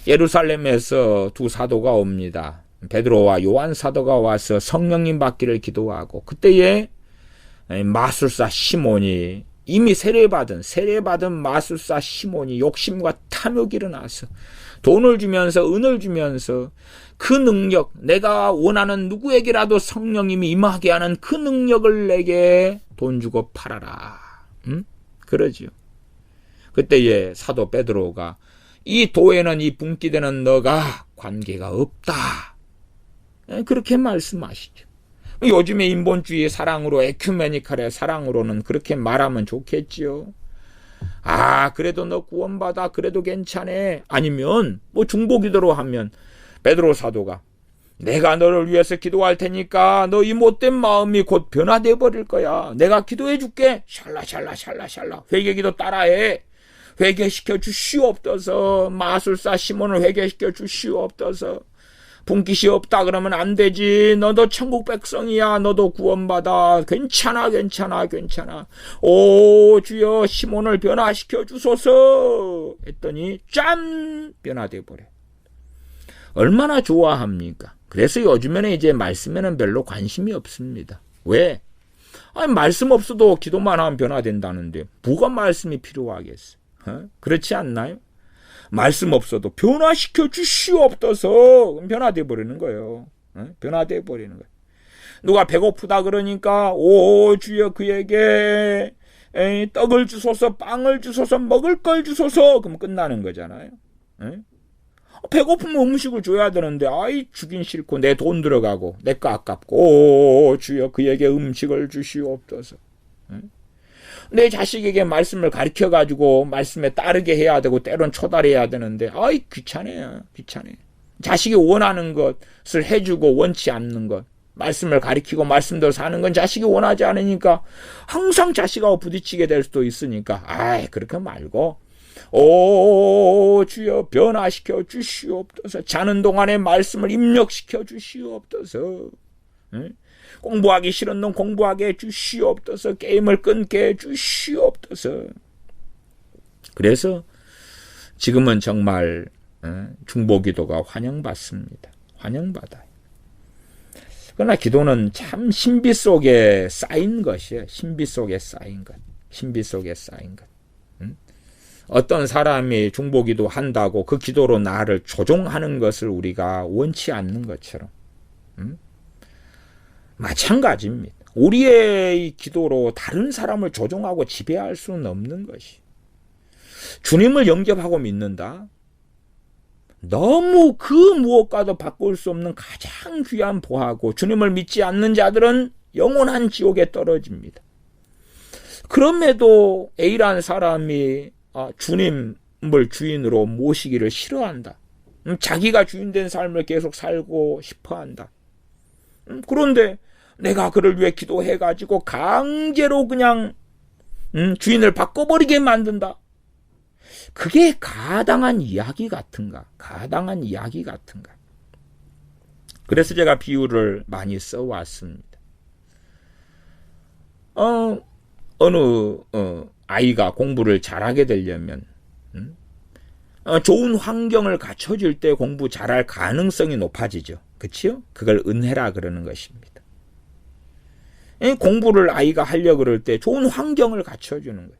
S1: 예루살렘에서 두 사도가 옵니다. 베드로와 요한 사도가 와서 성령님 받기를 기도하고 그때에 마술사 시몬이 이미 세례받은 마술사 시몬이 욕심과 탐욕이 일어나서 돈을 주면서 은을 주면서 그 능력, 내가 원하는 누구에게라도 성령님이 임하게 하는 그 능력을 내게 돈 주고 팔아라. 그러지요. 그때에 사도 베드로가 이 도에는 이 분기되는 너가 관계가 없다. 그렇게 말씀하시죠. 요즘에 인본주의 사랑으로 에큐메니칼의 사랑으로는 그렇게 말하면 좋겠지요. 그래도 너 구원받아. 그래도 괜찮아. 아니면 뭐 중보기도로 하면 베드로 사도가 내가 너를 위해서 기도할 테니까 너 이 못된 마음이 곧 변화돼 버릴 거야. 내가 기도해 줄게. 샬라. 회개기도 따라해. 회개시켜 주시옵소서. 마술사 시몬을 회개시켜 주시옵소서. 분깃이 없다 그러면 안 되지. 너도 천국 백성이야. 너도 구원받아. 괜찮아. 오 주여 시몬을 변화시켜 주소서 했더니 짠 변화돼 버려. 얼마나 좋아합니까? 그래서 요즘에는 이제 말씀에는 별로 관심이 없습니다. 왜? 말씀 없어도 기도만 하면 변화된다는데 뭐가 말씀이 필요하겠어? 그렇지 않나요? 말씀 없어도 변화시켜 주시옵소서. 변화돼 버리는 거예요. 변화돼 버리는 거예요. 누가 배고프다 그러니까 오 주여 그에게 떡을 주소서, 빵을 주소서, 먹을 걸 주소서. 그럼 끝나는 거잖아요. 배고프면 음식을 줘야 되는데 주긴 싫고 내 돈 들어가고 내 거 아깝고 오 주여 그에게 음식을 주시옵소서. 내 자식에게 말씀을 가르쳐가지고 말씀에 따르게 해야 되고 때론 초달해야 되는데 귀찮아요. 자식이 원하는 것을 해주고 원치 않는 것, 말씀을 가르치고 말씀대로 사는 건 자식이 원하지 않으니까 항상 자식하고 부딪히게 될 수도 있으니까 그렇게 말고 오 주여 변화시켜 주시옵소서. 자는 동안에 말씀을 입력시켜 주시옵소서. 공부하기 싫은 놈 공부하게 해주시옵소서. 게임을 끊게 해주시옵소서. 그래서 지금은 정말 중보기도가 환영받습니다. 환영받아요. 그러나 기도는 참 신비 속에 쌓인 것이에요. 신비 속에 쌓인 것. 어떤 사람이 중보기도 한다고 그 기도로 나를 조종하는 것을 우리가 원치 않는 것처럼 마찬가지입니다. 우리의 기도로 다른 사람을 조종하고 지배할 수는 없는 것이. 주님을 영접하고 믿는다. 너무 그 무엇과도 바꿀 수 없는 가장 귀한 보화고 주님을 믿지 않는 자들은 영원한 지옥에 떨어집니다. 그럼에도 A라는 사람이 주님을 주인으로 모시기를 싫어한다. 자기가 주인된 삶을 계속 살고 싶어한다. 그런데 내가 그를 위해 기도해가지고 강제로 그냥 주인을 바꿔버리게 만든다. 그게 가당한 이야기 같은가? 그래서 제가 비유를 많이 써왔습니다. 어느 아이가 공부를 잘하게 되려면 좋은 환경을 갖춰줄 때 공부 잘할 가능성이 높아지죠. 그치요? 그걸 은혜라 그러는 것입니다. 공부를 아이가 하려고 그럴 때 좋은 환경을 갖춰주는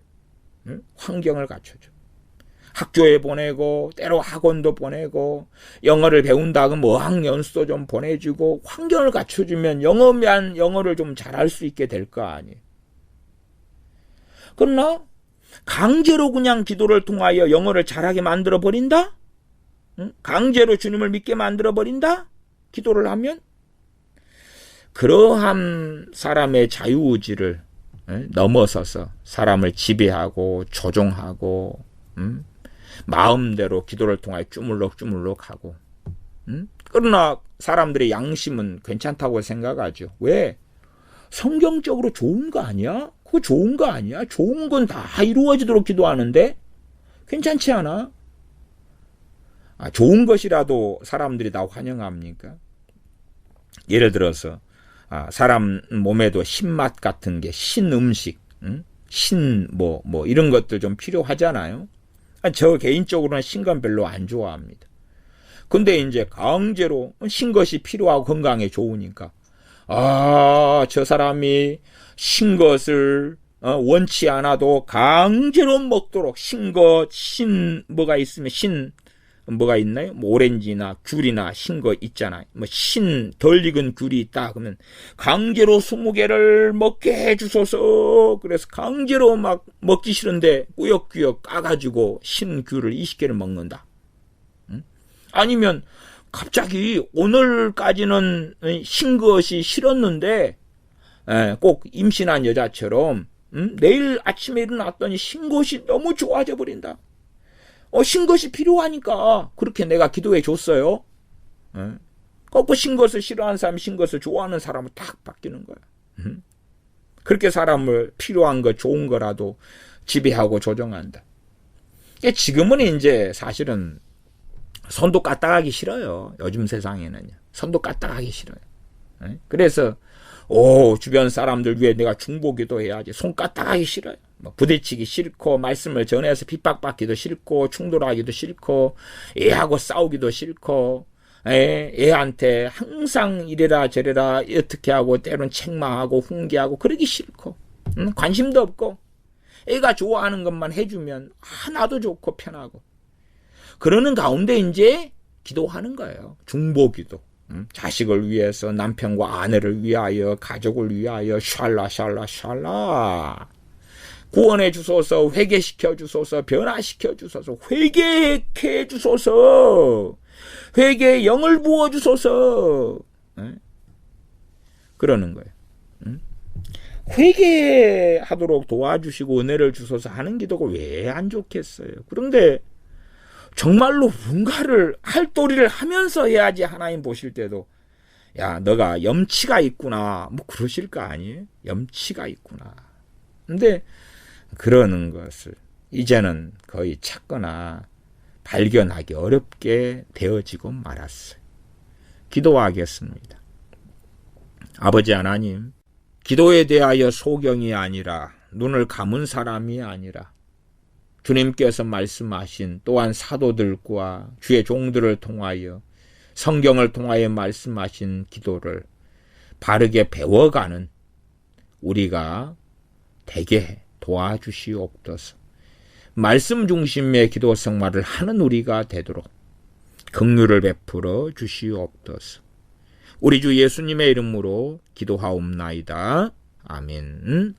S1: 거예요. 환경을 갖춰줘. 학교에 보내고 때로 학원도 보내고 영어를 배운다 그러면 어학연수도 좀 보내주고 환경을 갖춰주면 영어를 좀 잘할 수 있게 될 거 아니에요. 그러나 강제로 그냥 기도를 통하여 영어를 잘하게 만들어 버린다? 강제로 주님을 믿게 만들어 버린다? 기도를 하면? 그러한 사람의 자유의지를 넘어서서 사람을 지배하고 조종하고 마음대로 기도를 통하여 주물럭주물럭하고 그러나 사람들의 양심은 괜찮다고 생각하죠. 왜? 성경적으로 좋은 거 아니야? 그거 좋은 거 아니야? 좋은 건 다 이루어지도록 기도하는데 괜찮지 않아? 좋은 것이라도 사람들이 다 환영합니까? 예를 들어서 사람 몸에도 신맛 같은 게 신음식, 이런 것들 좀 필요하잖아요. 저 개인적으로는 신건 별로 안 좋아합니다. 근데 이제 강제로 신 것이 필요하고 건강에 좋으니까 저 사람이 신 것을 원치 않아도 강제로 먹도록 뭐가 있으면 뭐가 있나요? 뭐 오렌지나 귤이나 신 거 있잖아요. 뭐 덜 익은 귤이 있다 그러면 강제로 20개를 먹게 해주소서. 그래서 강제로 막 먹기 싫은데 꾸역꾸역 까가지고 신 귤을 20개를 먹는다. 아니면 갑자기 오늘까지는 신 것이 싫었는데 꼭 임신한 여자처럼 내일 아침에 일어났더니 신 것이 너무 좋아져 버린다. 신 것이 필요하니까 그렇게 내가 기도해 줬어요. 꼭 신 것을 싫어하는 사람이 신 것을 좋아하는 사람으로 딱 바뀌는 거야. 그렇게 사람을 필요한 거 좋은 거라도 지배하고 조정한다. 지금은 이제 사실은 손도 까딱하기 싫어요. 요즘 세상에는요. 손도 까딱하기 싫어요. 그래서 주변 사람들 위해 내가 중보기도 해야지. 손 까딱하기 싫어요. 부대치기 싫고 말씀을 전해서 핍박받기도 싫고 충돌하기도 싫고 애하고 싸우기도 싫고 애한테 항상 이래라 저래라 어떻게 하고 때로는 책망하고 훈계하고 그러기 싫고 관심도 없고 애가 좋아하는 것만 해주면 나도 좋고 편하고 그러는 가운데 이제 기도하는 거예요. 중보기도. 자식을 위해서 남편과 아내를 위하여 가족을 위하여 샬라 구원해 주소서 회개시켜 주소서 변화시켜 주소서 회개해 주소서 회개의 영을 부어 주소서 그러는 거예요. 회개하도록 도와주시고 은혜를 주소서 하는 기도가 왜 안 좋겠어요. 그런데 정말로 뭔가를 할 도리를 하면서 해야지 하나님 보실 때도 야 너가 염치가 있구나 뭐 그러실 거 아니에요. 염치가 있구나. 근데 그러는 것을 이제는 거의 찾거나 발견하기 어렵게 되어지고 말았어요. 기도하겠습니다. 아버지 하나님, 기도에 대하여 소경이 아니라 눈을 감은 사람이 아니라 주님께서 말씀하신 또한 사도들과 주의 종들을 통하여 성경을 통하여 말씀하신 기도를 바르게 배워가는 우리가 되게 도와주시옵소서. 말씀 중심의 기도 생활을 하는 우리가 되도록 긍휼을 베풀어 주시옵소서. 우리 주 예수님의 이름으로 기도하옵나이다. 아멘.